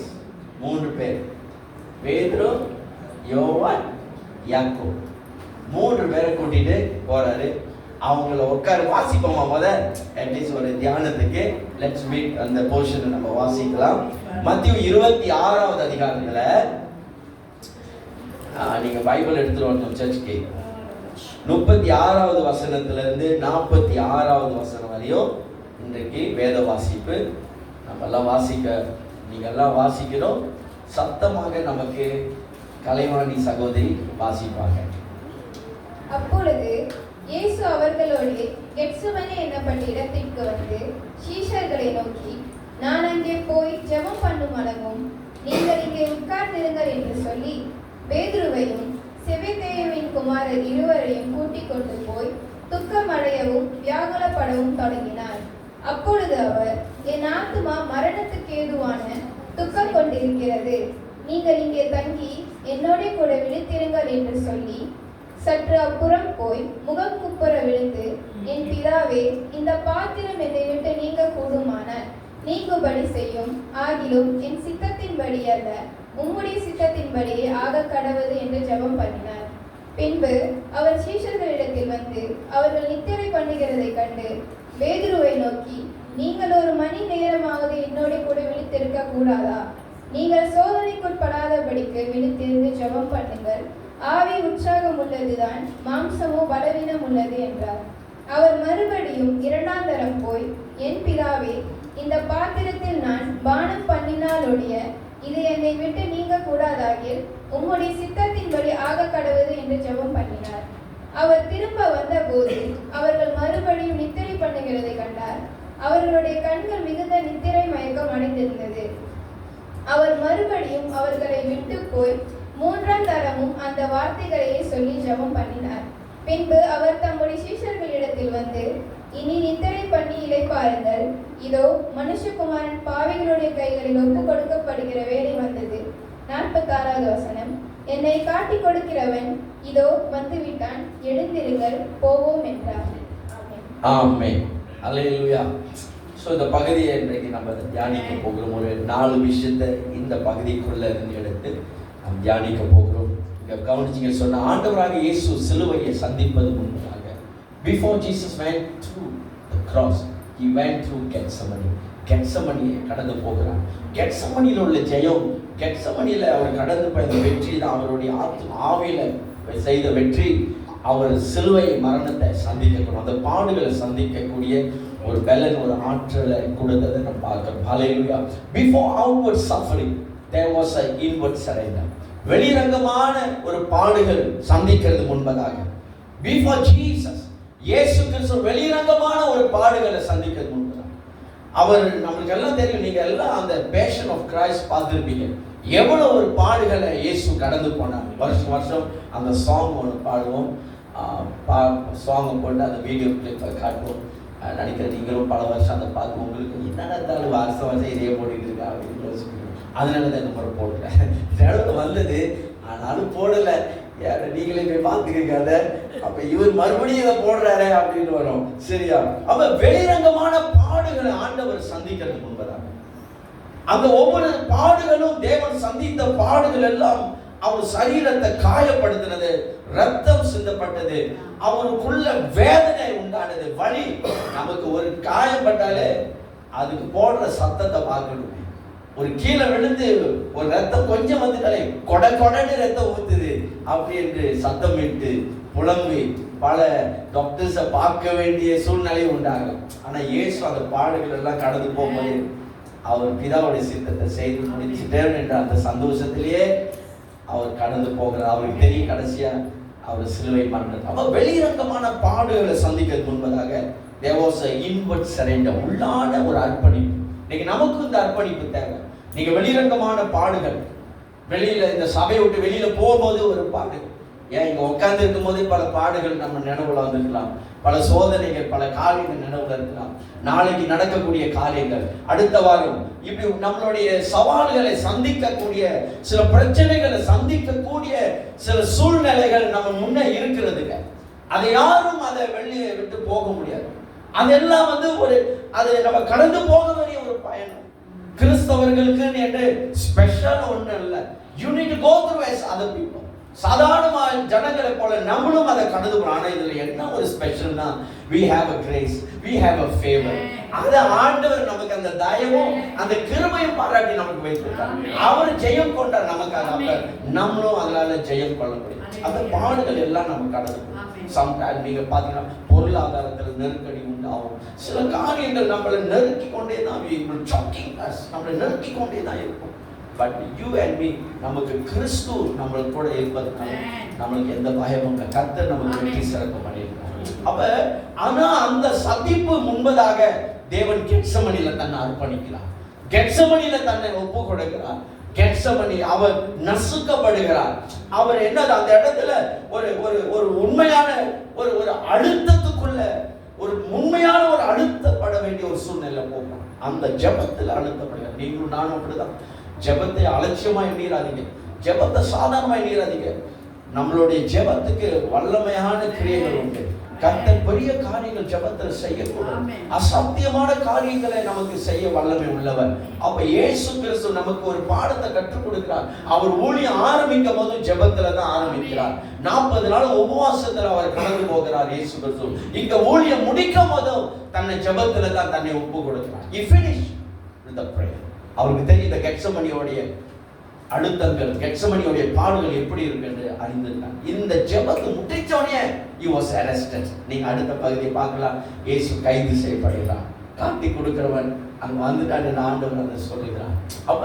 3 பேர். பேதுரு, யோவான், யாக்கோபு. 3 பேரை கூட்டிட்டு போறாரு. அவங்கள உட்கார வாசிப்போமா? அட்லீஸ்ட் ஒரு தியானத்துக்கு லெட்ஸ் மீட் அந்த போர்ஷனை நம்ம வாசிக்கலாம். மத்தேயு 26வது அதிகாரத்துல நீங்க பைபிள் எடுத்துட்டு வரணும் சர்ச்சுக்கு. 36வது வசனத்துல இருந்து 46வது வசனம் வரையும் இன்றைக்கு வேத வாசிப்பு நம்மெல்லாம் நீங்கெல்லாம் வாசிக்கணும். சத்தமாக நமக்கு கலைவாணி சகோதரி வாசிப்பாங்க. அப்பொழுது இயேசு அவர்களோடு கெத்செமனே என்னப்பட்ட இடத்திற்கு வந்து சீஷர்களை நோக்கி, நான் அங்கே போய் ஜெபம் பண்ணும் அளவும் நீங்கள் இங்கே உட்கார்ந்திருங்கள் என்று சொல்லி பேதுருவையும் செபெதேயுவின் குமாரர் இருவரையும் கூட்டிக் கொண்டு போய் துக்கமடையவும் வியாகுலப்படவும் தொடங்கினார். அப்பொழுது அவர், என் ஆத்துமா மரணத்துக்கு ஏதுவான துக்கம் கொண்டிருக்கிறது, நீங்கள் இங்கே தங்கி என்னோட கூட விழித்திருங்கள் என்று சொல்லி சற்று அப்புறம் போய் முகம் குப்புற விழுந்து, என் பிதாவே, இந்த பாத்திரம் என்னை விட்டு நீங்க கூடுமானால் நீங்கும்படி செய்யும், ஆகிலும் என் சித்தத்தின்படி அல்ல உம்முடைய சித்தத்தின்படியே ஆக கடவுது என்று ஜெபம் பண்ணினார். பின்பு அவர் சீஷர்களிடத்தில் வந்து அவர்கள் நித்திரை பண்ணுகிறதை கண்டு பேதுருவை நோக்கி, நீங்கள் ஒரு மணி நேரமாவது என்னோட கூட விழித்திருக்க கூடாதா? நீங்கள் சோதனைக்குட்படாதபடிக்கு விழித்திருந்து ஜெபம் பண்ணுங்கள். ஆவி உற்சாகம் உள்ளதுதான், மாம்சமோ பலவீனம் உள்ளது என்றார். அவர் மறுபடியும் இரண்டாம் தரம் போய், என் பிதாவே, இந்த பாத்திரத்தில் நான் பானம் பண்ணினாலொழிய இது என்னை விட்டு நீங்க கூடாதாகில் உம்முடைய சித்தத்தின்படி ஆக கடவுது என்று ஜெபம் பண்ணினார். அவர் திரும்ப வந்தபோது அவர்கள் மறுபடியும் நித்திரை பண்ணுகிறதை கண்டார். அவர்களுடைய கண்கள் மிகுந்த நித்திரை மயக்கம் அடைந்திருந்தது. அவர் மறுபடியும் அவர்களை விட்டு போய் மூன்றாம் தரமும் அந்த வார்த்தைகளையே சொல்லி ஜெபம் பண்ணினார். பின்பு அவர் தம்முடைய சீஷர்களிடத்தில் வந்து, இனி நித்திரை பண்ணி இளைப்பாருங்கள், இதோ மனுஷகுமாரன் பாவிகளுடைய கைகளில் ஒப்பு கொடுக்கப்படுகிற வேலை வந்தது. 46வது வசனம். என்னை காட்டி கொடுக்கிறவன் இதோ வந்துவிட்டான், எழுந்திருங்கள், போவோம் என்றார். ஆமென். அல்லேலூயா. ஸோ இந்த பகுதியை இன்றைக்கு நம்ம தியானிக்க போகிறோம். ஒரு 4 விஷயத்தை இந்த பகுதிக்குள்ள இருந்து எடுத்து நாம் தியானிக்க போகிறோம். இங்க கவனிச்சிங்க சொன்ன ஆண்டவராக இயேசு சிலுவையை சந்திப்பது முன்பதாக, before Jesus went through the cross, he went through Gethsemane. கெத்செமனியை கடந்து போகிறார். கெத்செமனியில் உள்ள ஜெயம், கெத்செமனியில் அவர் கடந்து போய் வெற்றி தான் அவருடைய ஆவியில செய்த வெற்றி. அவர் சிலுவை மரணத்தை சந்திக்கணும், அந்த பாடுகளை சந்திக்கக்கூடிய ஒரு பலன், ஒரு ஆற்றலை கொடுத்ததை நம்ம பார்க்கிறோம். Hallelujah. Before outward suffering there was an inward surrender. வெளிரங்கமான ஒரு பாடுகள் சந்திக்கிறது முன்பதாக, பிஃபோர் ஜீசஸ், இயேசு கிறிஸ்து வெளிரங்கமான ஒரு பாடுகளை சந்திக்கிறது முன்பதாக. அவர் நமக்கு எல்லாம் தெரியும், நீங்க எல்லாம் அந்த பேஷன் ஆஃப் கிரைஸ்ட் பார்த்துருப்பீங்க. எவ்வளவு ஒரு பாடுகளை இயேசு கடந்து போனார். வருஷம் வருஷம் அந்த சாங் ஒன்று பாடுவோம், சாங்கை போட்டு அந்த வீடியோ கிளிப்பை காட்டுவோம். நினைக்கிறேன் நீங்களும் பல வருஷம் அதை பார்த்து உங்களுக்கு என்னென்ன வருஷம் வருஷம் இதே போட்டுக்கிட்டு இருக்கா அப்படின்னு யோசிக்கிறீங்க. அதனால தான் இந்த முறை போடல, வந்தது ஆனாலும் போடலை. யார் நீங்களே போய் பார்த்துக்கிங்க. அப்ப இவர் மறுபடியும் இதை போடுறாரு அப்படின்னு வரும். சரியா? அப்ப வெளிரங்கமான பாடுகளை ஆண்டவர் சந்திக்கிறது முன்பதாக, அந்த ஒவ்வொரு பாடுகளும் தேவன் சந்தித்த பாடுகள் எல்லாம் அவர் சரீரத்தை காயப்படுத்தினது, ரத்தம் சிந்தப்பட்டது, அவருக்குள்ள வேதனை உண்டானது, வலி. நமக்கு ஒரு காயப்பட்டாலே அதுக்கு போடுற சத்தத்தை பார்க்கணும். ஒரு கீழே விழுந்து ஒரு ரத்தம் கொஞ்சம் வந்துட்டாலே கொடன்னு ரத்தம் ஊத்துது அப்படி என்று சத்தமிட்டு புலம்பி பல டாக்டர்ஸை பார்க்க வேண்டிய சூழ்நிலை உண்டாகும். ஆனா இயேசு அந்த பாடுகள் எல்லாம் கடந்து போகும்போது அவர் பிதாவுடைய சித்தத்தை செய்து முடிச்சுட்டேன் என்ற அந்த சந்தோஷத்திலேயே அவர் கடந்து போகிறார். அவருக்கு தெரியும் கடைசியா அவர் சிலுவை மரணம். அப்ப வெளிரங்கமான பாடுகளை சந்திக்கிறது முன்பதாக there was an inward surrender, உள்ளான ஒரு அர்ப்பணிப்பு. இன்னைக்கு நமக்கு இந்த அர்ப்பணிப்பு தேவை. நீங்க வெளிரங்கமான பாடுகள், வெளியில இந்த சபையை விட்டு வெளியில போகும்போது ஒரு பாடு, ஏன் இங்க உட்கார்ந்து இருக்கும் போதே பல பாடுகள் நம்ம நினைவுல வந்துருக்கலாம், பல சோதனைகள், பல காரியங்கள் நினைவுல இருக்கலாம், நாளைக்கு நடக்கக்கூடிய காரியங்கள், அடுத்த வாரம், இப்படி நம்மளுடைய சவால்களை சந்திக்கக்கூடிய சில பிரச்சனைகளை சந்திக்கக்கூடிய சில சூழ்நிலைகள் நம்ம முன்னே இருக்கிறதுங்க. அதை யாரும் அதை வெளியே விட்டு போக முடியாது. அதெல்லாம் அது நம்ம கடந்து போக வேண்டிய ஒரு பயணம். கிறிஸ்தவர்களுக்கு என்று ஸ்பெஷல் ஒண்ணு இல்லை. You need to go through as other people. சாதாரண ஜனங்களை போல நம்மளும் அதை கடந்து போறோம். ஆனா இதுல என்ன ஒரு ஸ்பெஷல்னா, we have a grace, we have a favor. அந்த ஆண்டவர் நமக்கு அந்த தயவும் அந்த கிருபையும் பாராட்டி நமக்கு வைத்திருக்கார். அவர் ஜெயம் கொண்டார் நமக்காக. அப்ப நம்மளும் அதனால ஜெயம் கொள்ள முடியும். அந்த பாடுகள் எல்லாம் நம்ம கடந்து போறோம். சம்டைம் நீங்க பாத்தீங்கன்னா பொருளாதாரத்துல நெருக்கடி உண்டு, உண்டாகும். சில காரியங்கள் நம்மளை நெருக்கி கொண்டே தான் நம்மளை நெருக்கி கொண்டே தான் இருக்கும். பட் யூ அண்ட் மீ, நமக்கு கிறிஸ்து நம்மளுக்கு கூட இருப்பதனால நம்மளுக்கு எந்த பயமும் இல்லை. கர்த்தர் நமக்கு வெற்றி சிறக்க பண்ணியிருக்காங்க. அப்ப ஆனா அந்த சந்திப்பு முன்பதாக தேவன் கெத்செமனில தன்னை அர்ப்பணிக்கிறார். கெத்செமனில தன்னை ஒப்பு கொடுக்கிறார். கெத்செமனி அவர் நசுக்கப்படுகிறார். அவர் என்னது அந்த இடத்துல ஒரு ஒரு ஒரு உண்மையான ஒரு ஒரு அழுத்தத்துக்குள்ள ஒரு உண்மையான ஒரு அழுத்தப்பட வேண்டிய ஒரு சூழ்நிலை போகும். அந்த ஜெபத்தில் அழுத்தப்படுகிறார். நீங்களும் நானும் அப்படிதான். ஜெபத்தை அலட்சியமா எண்ணிராதீங்க. ஜெபத்தை சாதாரணமா எண்ணிராதீங்க. நம்மளுடைய ஜெபத்துக்கு வல்லமையான கிரியைகள் உண்டு. கர்த்தர் பெரிய காரியங்கள் ஜெபத்தில் செய்யக்கூடும். அசாத்தியமான காரியங்களை நமக்கு செய்ய வல்லமை உள்ளவர். அப்ப இயேசு கிறிஸ்து நமக்கு ஒரு பாடத்தை கற்றுக் கொடுக்கிறார். அவர் ஊழியம் ஆரம்பிக்கும் போது ஜெபத்துல தான் ஆரம்பிக்கிறார். 40 நாள் உபவாசத்துல அவர் கடந்து போகிறார் இயேசு கிறிஸ்து. இங்க ஊழியம் முடிக்கும் போதும் தன்னை ஜெபத்துல தான் தன்னை ஒப்பு கொடுக்கிறார். He finished with the prayer. அவருக்கு தெரியும் இந்த கெத்செமனியோடைய அழுத்தங்கள், கெத்செமனியோடைய பாடுகள் எப்படி இருக்குன்னு அறிந்திருக்காங்க. இந்த ஜெபத்தை முடிச்சோடனே he was arrested. நீங்க அடுத்த பகுதியை பார்க்கலாம். இயேசு கைது செய்யப்படுகிறார். காட்டி கொடுக்கிறவன் அங்க வந்துட்டான்னு ஆண்டவர் அதை சொல்லுகிறார். அப்ப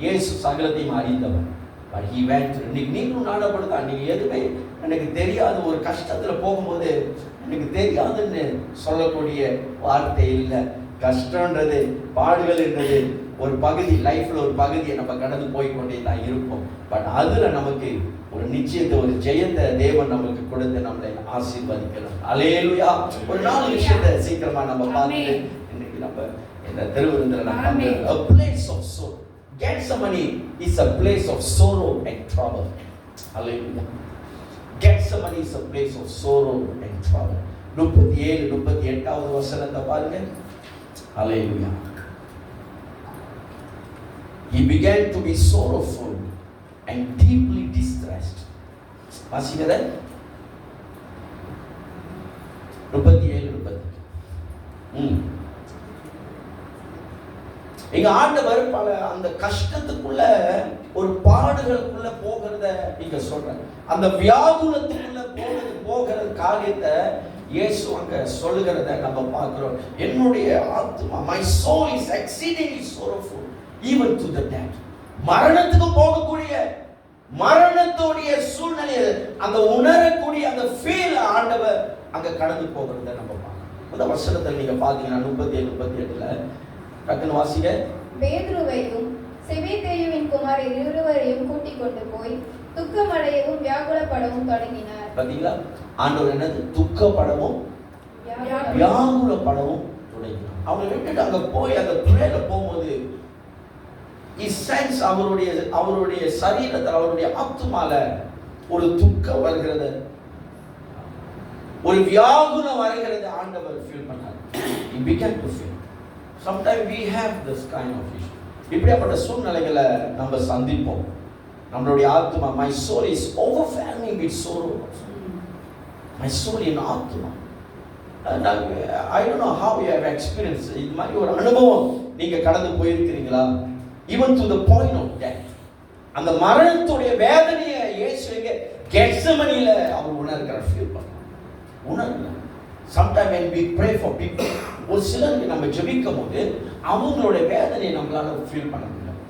இயேசு சகலத்தையும் அறிந்தவன். But he went through. நீங்களும் நாடப்படுதான். நீங்க எதுவுமே எனக்கு தெரியாத ஒரு கஷ்டத்துல போகும்போது எனக்கு தெரியாதுன்னு சொல்லக்கூடிய வார்த்தை இல்லை. கஷ்டன்றது, பாடுகள் என்றது ஒரு பகுதி, லைஃப்ல ஒரு பகுதியை நம்ம கடந்து போய்கொண்டே தான் இருப்போம். பட் அதுல நமக்கு ஒரு நிச்சயத்தை, ஒரு ஜெயத்தை தேவன் நமக்கு கொடுத்து நம்மளை ஆசீர்வதிக்கிறார். அல்லேலூயா. ஒரு 4 விஷயத்தை சீக்கிரமா நம்ம பார்த்து இன்னைக்கு நம்ம இந்த திருவிருந்தில நம்ம a place of sorrow. Gethsemane is a place of sorrow and trouble. Hallelujah. Gethsemane is a place of sorrow and trouble. 37 38வது வசனத்தை பாருங்க. Hallelujah. He began to be sorrowful and deeply distressed. வாசிக்கிறத 37 இங்க ஆண்டவர் பல அந்த கஷ்டத்துக்குள்ள ஒரு பாடுகளுக்குள்ள போகிறத இங்க சொல்றாங்க. அந்த வியாகுலத்துக்குள்ள போகிற காரியத்தை இயேசு அங்க சொல்லுகிறத நம்ம பார்க்கிறோம். என்னுடைய ஆத்மா, my soul is exceedingly sorrowful even to the death. மரணத்துக்கு போகக்கூடிய மரணத்தோடைய சூழ்நிலை அந்த உணரக்கூடிய அந்த ஃபீல் ஆண்டவர் அங்க கடந்து போகிறத நம்ம பார்க்கிறோம். இந்த வசனத்தை நீங்க பாத்தீங்கன்னா 37 38ல டக்குன்னு வாசிங்க. பேதுருவையும் செபெதேயுவின் குமாரர் இருவரையும் கூட்டிக் கொண்டு போய் துக்கமடையவும் வியாகுலப்படவும் தொடங்கினார். பாத்தீங்களா? ஆண்டவர் என்னது துக்கப்படவும் வியாகுலப்படவும் தொடங்கினார். அவங்க விட்டுட்டு அங்க போய் அந்த துறையில போகும்போது அவருடைய சரீரத்தில், அவருடைய ஆத்துமால ஒரு துக்கம் வருகிறது, ஒரு வியாகுலம் வருகிறது. ஆண்டவர் ஃபீல் பண்ணார். He began to feel. Sometimes we have this kind of issue. இப்படிப்பட்ட சூழ்நிலைகளை நம்ம சந்திப்போம். நம்மளுடைய ஆத்மா, my soul is overwhelming with sorrow. My soul in ஆத்மா. I don't know how you have experienced. இது மாதிரி ஒரு அனுபவம் நீங்க கடந்து போயிருக்கிறீங்களா? Even to the point of death. அந்த மரணத்துடைய வேதனையை இயேசுவிங்க கெத்செமனில அவர் உணர்கிறார், ஃபீல் பண்ணார். உணர்கிறார். Sometimes when we pray for people, ஒரு சிலருக்கு நம்ம ஜெபிக்கும் போது அவங்களுடைய வேதனையை நம்மளால ஃபீல் பண்ண முடியும்.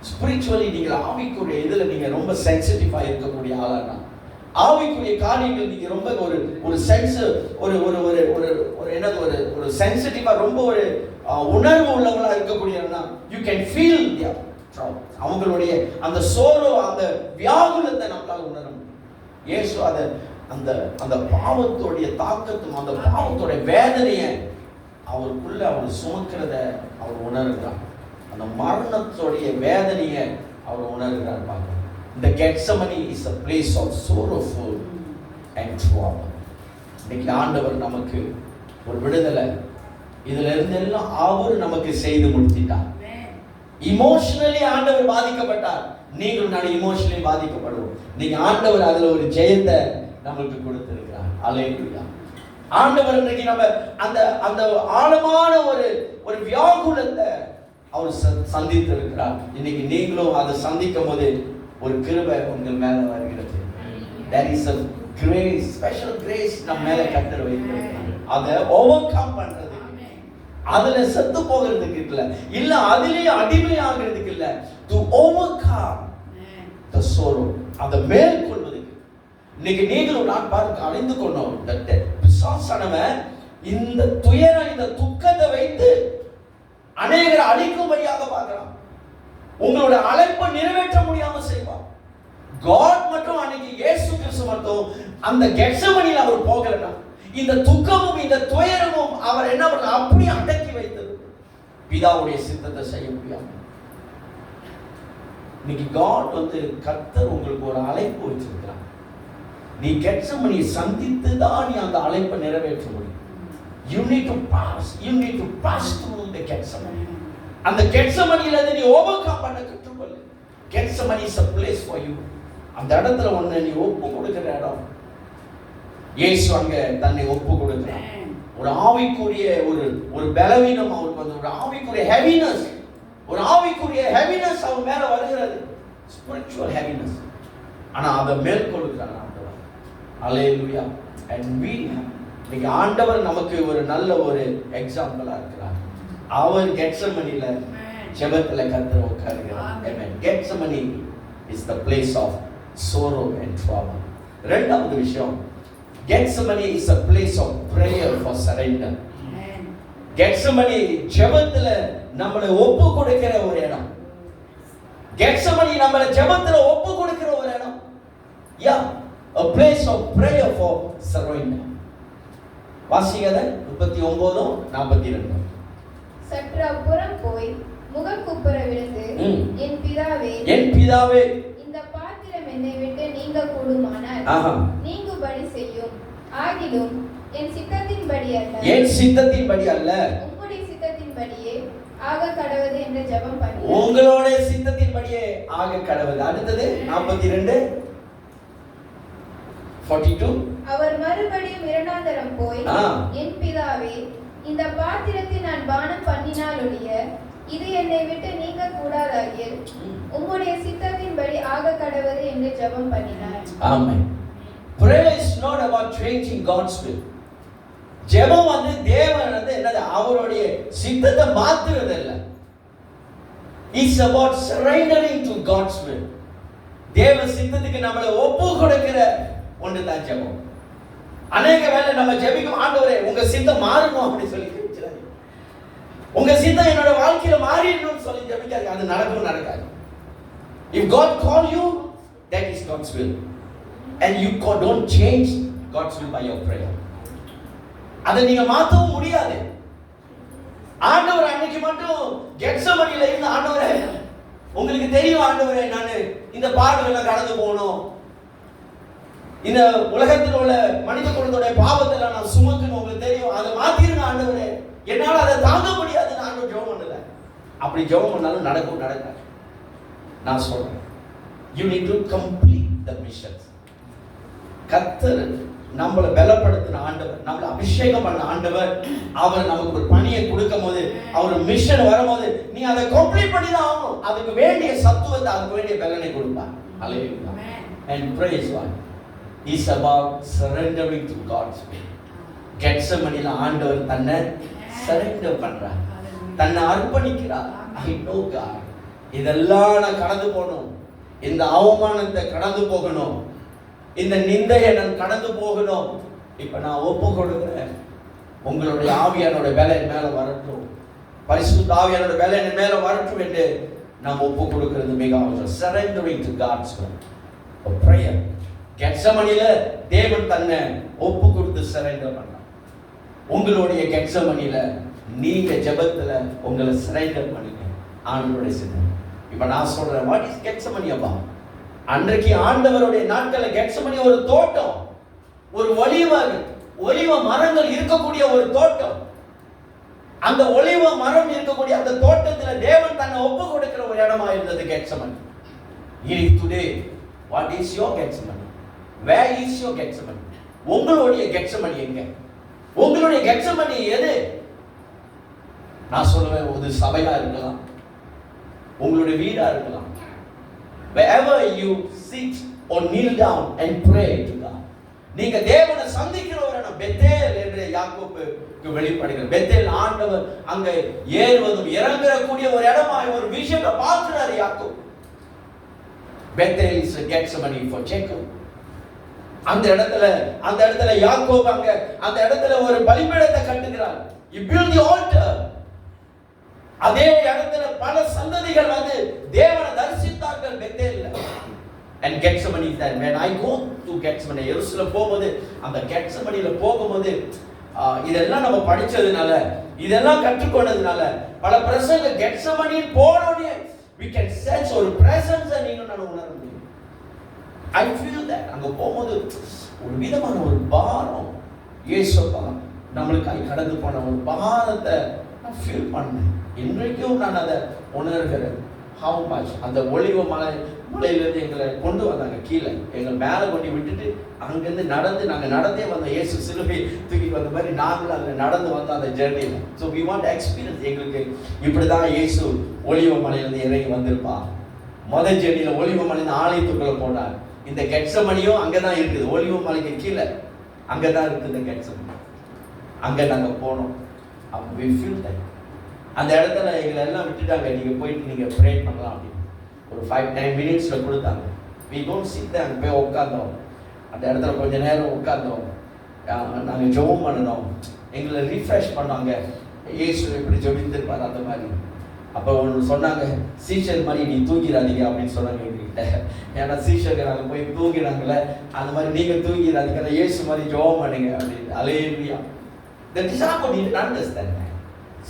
ஸ்பிரிச்சுவலி நீங்க ஆவிக்குரிய இதுல நீங்க ரொம்ப சென்சிட்டிவா இருக்கக்கூடிய ஆளானா, ஆவிக்குரிய காரியங்கள் நீங்க ரொம்ப ஒரு சென்ஸ் ஒரு ஒரு ஒரு ஒரு என்னது ஒரு சென்சிட்டிவா ரொம்ப ஒரு உணர்வு உள்ளவங்களா இருக்கக்கூடியவனா, you can feel their trouble. அவங்களுடைய அந்த சோரோ, அந்த வியாகுலத்தை நம்மளால உணர முடியும். இயேசு அந்த அந்த பாவத்துடைய தாக்கத்தும் அந்த பாவத்துடைய வேதனையை அவருக்குள்ள அவர் சுமக்கிறத அவர் உணர்கிறார். அந்த மரணத்துடைய வேதனையை அவர் உணர்கிறார். பார்க்க இந்த Gethsemane is a place of sorrowful and trouble. இன்னைக்கு ஆண்டவர் நமக்கு ஒரு விடுதலை, இதுல இருந்து எல்லாம் அவர் நமக்கு செய்து முடிச்சிட்டார். இமோஷனலி ஆண்டவர் பாதிக்கப்பட்டார். நீங்களும் நான் இமோஷனலி பாதிக்கப்படுவோம். நீங்க ஆண்டவர் அதுல ஒரு ஜெயத்தை நமக்கு கொடுத்திருக்கிறார். அல்லேலூயா. ஆண்டவர் இன்னைக்கு நம்ம அந்த அந்த ஆழமான ஒரு வியாகுலத்தை அவர் சந்தித்து இருக்கிறார். இன்னைக்கு நீங்களும் அதை சந்திக்கும் போது ஒரு கிருபை உங்கள் மேல வருகிறது. There is a grace, special grace நம்ம மேல கர்த்தர் வைத்திருக்கிறார். அதை ஓவர்கம் பண்றது அதுல செத்து போகிறதுக்கு இல்ல அதிலேயே அடிமையாகிறதுக்கு இல்ல, to overcome the sorrow, அதை மேற்கொள்வதற்கு. இன்னைக்கு நீங்களும் நான் பார்த்து அறிந்து கொண்டோம், பிசாசானவன் இந்த துயரம் இந்த துக்கத்தை வைத்து அநேகரை அழிக்கும்படியாக பார்க்கிறான். உங்களோட அழைப்பை நிறைவேற்ற முடியாம செய்வான். God மட்டும் அன்னைக்கு இயேசு கிறிஸ்து மட்டும் அந்த கெத்செமனில அவர் போகலனா, இந்த துக்கமும் இந்த துயரமும் அவர் என்ன பண்ண அப்படியே அடக்கி வைத்தது, பிதாவுடைய சித்தத்தை செய்ய முடியாம. இன்னைக்கு God கர்த்தர் உங்களுக்கு ஒரு அழைப்பு வச்சிருக்கிறார். நீ கெத்செமனியை சந்தித்து தான் நீ அந்த அழைப்பை நிறைவேற்ற முடியும். You need to pass through the Gethsemane. அந்த கெத்செமனியில நீ ஓவர்கம் பண்ண கற்றுக்கொள்ளு. Gethsemane is a place for you. அந்த இடத்துல ஒண்ணு நீ ஒப்பு கொடுக்கிற இடம். இயேசு அங்க தன்னை ஒப்பு கொடுக்கிறார். ஒரு ஆவிக்குரிய ஒரு பலவீனம் அவருக்கு ஒரு ஆவிக்குரிய ஹெவினஸ், அவர் மேல வருகிறது, ஸ்பிரிச்சுவல் ஹெவினஸ். ஆனா அதை மேற்கொள்கிறார் ஆண்டவர். ஹல்லேலூயா. and we இன்னைக்கு ஆண்டவர் நமக்கு ஒரு நல்ல ஒரு எக்ஸாம்பிளா இருக்கிறார். அவர் கெத்செமனில ஜெபத்துல கர்த்தர் உட்காருகிறார். ஆமென். Gethsemane is the place of sorrow and trauma. இரண்டாவது விஷயம், Gethsemane is a place of prayer for surrender. Gethsemane ஜெபத்துல நம்மளை ஒப்பு கொடுக்கிற ஒரு இடம். கெத்செமனி நம்மளை ஜெபத்துல ஒப்பு கொடுக்கிற ஒரு இடம். Yeah, a place of prayer for surrender. வாசிங்க 39:42. சற்று அப்புறம் போய் முகக்குப்புற விழுந்து, என் பிதாவே, இந்த பாத்திரம் என்னை விட்டு நீங்க கூடுமானால் நீங்கும்படி செய்யும். ஆகிலும் என் சித்தத்தின்படி அல்ல, உம்முடைய சித்தத்தின்படியே ஆக கடவுது என்று ஜெபம் பண்ணி, உங்களுடைய சித்தத்தின்படியே ஆக கடவுது. அடுத்தது 42:42. அவர் மறுபடியும் இரண்டாந்தரம் போய், என் பிதாவே, இந்த பாத்திரத்தை நான் பானம் பண்ணினாலொழிய இது என்னை விட்டு நீங்க கூடாதாகில் உம்முடைய சித்தத்தின்படி ஆக கடவுது என்று ஜெபம் பண்ணினார். ஆமென். Prayer is not about changing God's will. ஜெபம் தேவன் என்னது அவருடைய சித்தத்தை மாத்துறது இல்ல. It's about surrendering to God's will. தேவ சித்தத்துக்கு நம்மளை ஒப்பு கொடுக்கிற ஒன்று தான் ஜெபம். அநேக வேளை நம்ம ஜெபிக்கும், ஆண்டவரே உங்க சித்தம் மாறணும் அப்படி சொல்லி ஜெபிச்சாரு. உங்க சித்தம் என்னோட வாழ்க்கையில மாறிடணும்னு சொல்லி ஜெபிச்சாரு. அது நடக்காது. If God call you, that is God's will. And you don't change God's will by your prayer. அதை நீங்க மாத்தவும் முடியாது. ஆண்டவர் அன்னைக்கு மட்டும் கெத்செமனில இருந்து, ஆண்டவரே உங்களுக்கு தெரியும் ஆண்டவரே, நான் இந்த பாடுகளை கடந்து போகணும், இந்த உலகத்தில் உள்ள மனித குலத்தோட பாவத்தை நான் சுமக்கணும், உங்களுக்கு தெரியும், அதை மாத்திருங்க ஆண்டவரே, என்னால அதை தாங்க முடியாது. ஆண்டவர் ஜெபம் பண்ணல. அப்படி ஜெபம் பண்ணாலும் நடக்காது. நான் சொல்றேன், you need to complete the mission. கர்த்தர் நம்மளை பலப்படுத்தின ஆண்டவர், நம்மளை அபிஷேகம் பண்ண ஆண்டவர், அவர் நமக்கு ஒரு பணியை கொடுக்கும் போது, அவர் மிஷன் வரும்போது நீ அதை கம்ப்ளீட் பண்ணி தான் ஆகணும். அதுக்கு வேண்டிய சத்துவத்தை, அதுக்கு வேண்டிய பலனை கொடுப்பார். ஹல்லேலூயா. And praise God. It's about surrendering to God's will. கெத்செமனில ஆண்டவர் தன்னை சரண்டர் பண்றார், தன்னை அர்ப்பணிக்கிறார். I know God, இதெல்லாம் நான் கடந்து போகணும், இந்த அவமானத்தை கடந்து போகணும், இந்த நிந்தையை நான் கடந்து போகணும். இப்ப நான் ஒப்பு கொடுக்கிறேன், உங்களுடைய ஆவியானோட வேலை மேல வரட்டும், பரிசுத்த ஆவியானோட வேலை மேல வரட்டும் என்று நாம் ஒப்பு கொடுக்கிறது மிக அவசியம். Surrendering to God's will. A prayer. கெத்செமனில தேவன் தன்னை ஒப்பு கொடுத்து சரண்டர் பண்ணார். உங்களுடைய கெத்செமனில நீங்க ஜெபத்துல உங்களை சரண்டர் பண்ணுங்க ஆண்டவருடைய சித்தம். இப்ப நான் சொல்றேன், வாட் இஸ் கெத்செமனி அப்பா? அன்றைக்கு ஆண்டவருடைய நாட்கள்ல கெத்செமனி ஒரு தோட்டம், ஒரு ஒலிவ மரங்கள் இருக்கக்கூடிய ஒரு தோட்டம். அந்த ஒலிவ மரம் இருக்கக்கூடிய அந்த தோட்டத்துல தேவன் தன்னை ஒப்பு கொடுக்கிற ஒரு இடமா இருந்தது Gethsemane. Today, what is your Gethsemane? Where is your Gethsemane? உங்களுடைய கெத்செமனி எங்க? உங்களுடைய கெத்செமனி எது? நான் சொல்லுவேன், ஒரு சபையா இருக்கலாம், உங்களுடைய வீடா இருக்கலாம். Wherever you sit or kneel down and pray to God, நீங்க தேவனை சந்திக்கிற ஒரு இடம் பெத்தேல் என்று யாக்கோபுக்கு வெளிப்படுகிறது. பெத்தேல் ஆண்டவர் அங்க ஏறுவதும் இறங்கக்கூடிய ஒரு இடமாய் ஒரு விஷயத்தை பார்க்கிறாரு யாக்கோப். Bethel is Gethsemane for Jacob. அந்த இடத்துல யாக்கோப் அங்க அந்த இடத்துல ஒரு பலிபீடத்தை கட்டுகிறார். He built the altar. அதே இடத்துல பல சந்ததிகள் வந்து தேவனை தரிசித்தார்கள் பெத்தேல்ல. And Gethsemane is there. When I go to Gethsemane, எருசலேம் போகும்போது அந்த கெத்செமனில போகும்போது இதெல்லாம் நம்ம படிச்சதுனால இதெல்லாம் கற்றுக்கொண்டதுனால பல பிரசங்க கெத்செமனின் போனோடனே we can sense ஒரு presence நீங்க நான் உணர முடியும். I feel that அங்க போகும்போது ஒரு விதமான ஒரு பாரம் இயேசுப்பா நம்மளுக்காக கடந்து போன ஒரு பாரத்தை நான் ஃபீல் பண்ணேன். இன்றைக்கும் நான் அதை உணர்கிறேன். How much அந்த ஒலிவ மலையிலிருந்து எங்களை கொண்டு வந்தாங்க கீழே, எங்களை மேலே கொண்டு விட்டுட்டு அங்கேருந்து நாங்கள் நடந்தே வந்தோம். இயேசு சிலுவை தூக்கிட்டு வந்த மாதிரி நாங்களும் அதில் நடந்து வந்தோம் அந்த ஜெர்னியில். So we want experience. எங்களுக்கு இப்படி தான் இயேசு ஒலிவ மலையிலேருந்து இறங்கி வந்திருப்பா. முதல் ஜெர்னியில் ஒலிவ மலையிலேருந்து ஆலயத்துக்குள்ளே போனார். இந்த கெத்செமனியும் அங்கே தான் இருக்குது, ஒலிவ மலைக்கு கீழே அங்கே தான் இருக்குது இந்த கெத்செமனி. அங்கே நாங்கள் போனோம். அப்போ we feel that. அந்த இடத்துல எங்களை எல்லாம் விட்டுட்டாங்க, நீங்கள் போயிட்டு நீங்கள் ப்ரே பண்ணலாம் அப்படின்னு ஒரு 5-10 மினிட்ஸில் கொடுத்தாங்க. we don't sit there. அங்கே போய் உட்காந்தோம், அந்த இடத்துல கொஞ்ச நேரம் உட்காந்தோம், நாங்கள் ஜெபம் பண்ணணும், எங்களை ரீஃப்ரெஷ் பண்ணாங்க. இயேசு எப்படி ஜெபித்திருப்பார் அந்த மாதிரி. அப்போ ஒன்று சொன்னாங்க, சீஷர் மாதிரி நீ தூங்கிடாதீங்க அப்படின்னு சொன்னாங்க எங்ககிட்ட. ஏன்னா சீஷர்கள் நாங்கள் போய் தூங்கினாங்களே, அந்த மாதிரி நீங்கள் தூங்கிடாதீங்க, இயேசு மாதிரி ஜெபம் பண்ணுங்க அப்படின்னு. அல்லேலூயா. The disciples didn't understand that.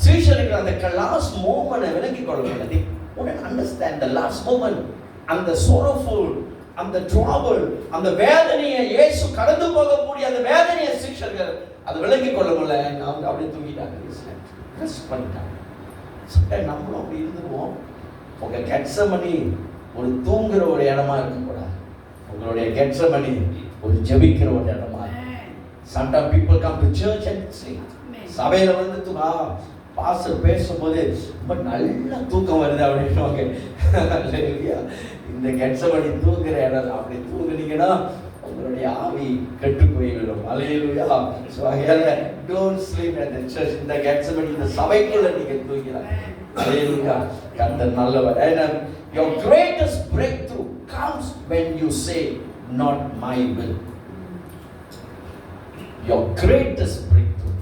சீஷர்கள் அந்த லாஸ்ட் மோமெண்ட்டை விலக்கி கொள்ள முடியாது. They wouldn't understand the last moment. அந்த sorrowful, அந்த trouble, அந்த வேதனையை இயேசு கடந்து போகக்கூடிய அந்த வேதனையை சீஷர்கள் அதை விலக்கி கொள்ள முடியல. அவங்க அப்படியே தூங்கிட்டாங்க, ரெஸ்ட் பண்ணிட்டாங்க. நம்மளும் அப்படி இருந்துருவோம். உங்கள் கெத்செமனி ஒரு தூங்குற ஒரு இடமா இருக்கக்கூடாது. உங்களுடைய கெத்செமனி ஒரு ஜெபிக்கிற ஒரு இடமா. Sometimes people come to church and sing. சபையில வந்து பாஸ்டர் பேசும்போது ரொம்ப நல்ல தூக்கம் வருது அப்படின்னுவாங்க. இந்த கெத்செமனி தூங்குற இடம். அப்படி தூங்குனீங்கன்னா உங்களுடைய ஆவி கெட்டு போய்விடும். அல்லேலூயா. So don't sleep at the church. இந்த கெத்செமனி இந்த சபைக்குள்ள நீங்க தூங்கினாங்க. அல்லேலூயா. கர்த்தர் நல்லவர். And your greatest breakthrough comes when you say not my will. Your greatest breakthrough,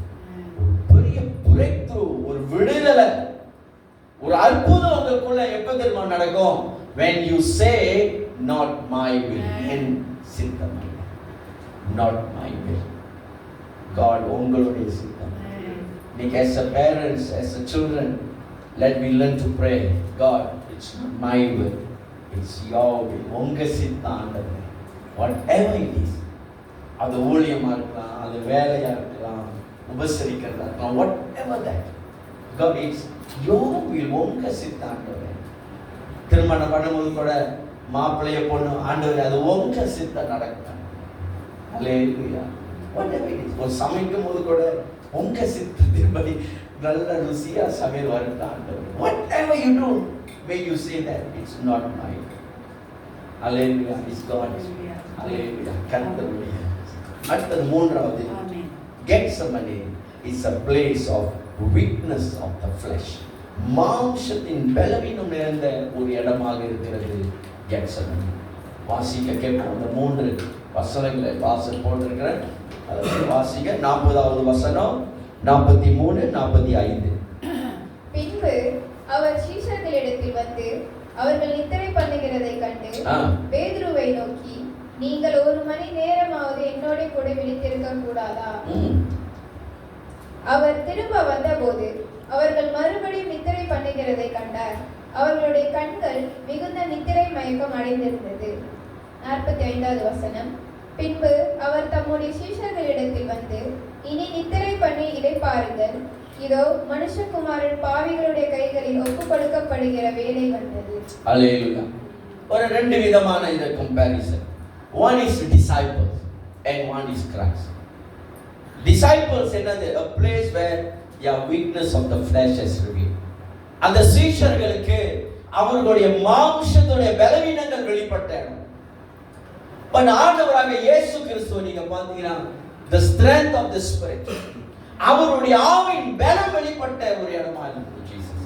ஒரு பெரிய breakthrough, ஒரு விடுதலை, ஒரு அற்புதம் உங்களுக்குள்ள எப்ப தெரியுமா நடக்கும்? When you say not my will, என் சித்தம், not my will. God உங்களுடைய சித்தம். நீங்க as a parents, as a children, let me learn to pray. God, it's not my will, it's your will. உங்க சித்தம் ஆண்டவரே. Whatever it is. அது ஊழியமாக இருக்கலாம், அது வேலையாக இருக்கலாம், உபசரிக்கிறதா இருக்கலாம், whatever that. God, it's your will. உங்க சித்தம் ஆண்டவரே. திருமணம் பண்ணும்போது கூட மாப்பிள்ளைய பொண்ணு ஆண்டவரே அது உங்க சித்தம் நடக்கும். அல்லேலூயா. whatever it is. ஒரு சமைக்கும் போது கூட உங்க சித்தத்தின்படி நல்ல ருசியா சமையல் வருது ஆண்டவரே. whatever you do, may you say that it's not my will. Hallelujah. It's God's will. அல்லேலூயா. கர்த்தருடைய. அடுத்தது மூன்றாவது, Gethsemane is a place of weakness of the flesh. மாம்சத்தின் பலவீனம் நிறைந்த ஒரு இடமாக இருக்கிறது கெத்செமனே. வாசிக்க கேட்போம். அந்த 3 வசனங்களை வாசல் போட்டிருக்கிறேன், வாசிக்க. 40வது வசனம், 43, 45. பின்பு அவர் சீஷர்களிடத்தில் வந்து அவர்கள் நித்திரை பண்ணுகிறதை கண்டு பேதுருவை நோக்கி, நீங்கள் 1 மணி நேரமாவது என்னோட கூட விழித்திருக்க கூடாதா? அவர் திரும்ப வந்தபோது அவர்கள் மறுபடியும் நித்திரை பண்ணுகிறதை கண்டார். அவர்களுடைய கண்கள் மிகுந்த நித்திரை மயக்கம் அடைந்திருந்தது. 45வது வசனம். பின்பு அவர் தம்முடைய சீஷர்களிடத்தில் வந்து, இனி நித்திரை பண்ணி இளைப்பாறுங்கள், இதோ மனுஷகுமாரன் பாவிகளுடைய கைகளில் ஒப்புக் கொடுக்கப்படுகிற வேலை வந்தது. அல்லேலூயா. ஒரு 2 விதமான இந்த comparison. One is disciples and one is Christ. Disciples என்னது? A place where your weakness of the flesh is revealed. அந்த சீஷர்களுக்கு அவர்களுடைய மாம்சத்துடைய பலவீனங்கள் வெளிப்பட்ட இடம். பட் ஆண்டவராக இயேசு கிறிஸ்துவை நீங்க பாத்தீங்கன்னா the strength of the spirit, அவருடைய ஆவியின் பலம் வெளிப்பட்ட ஒரு இடமா இருந்தது ஜீசஸ்.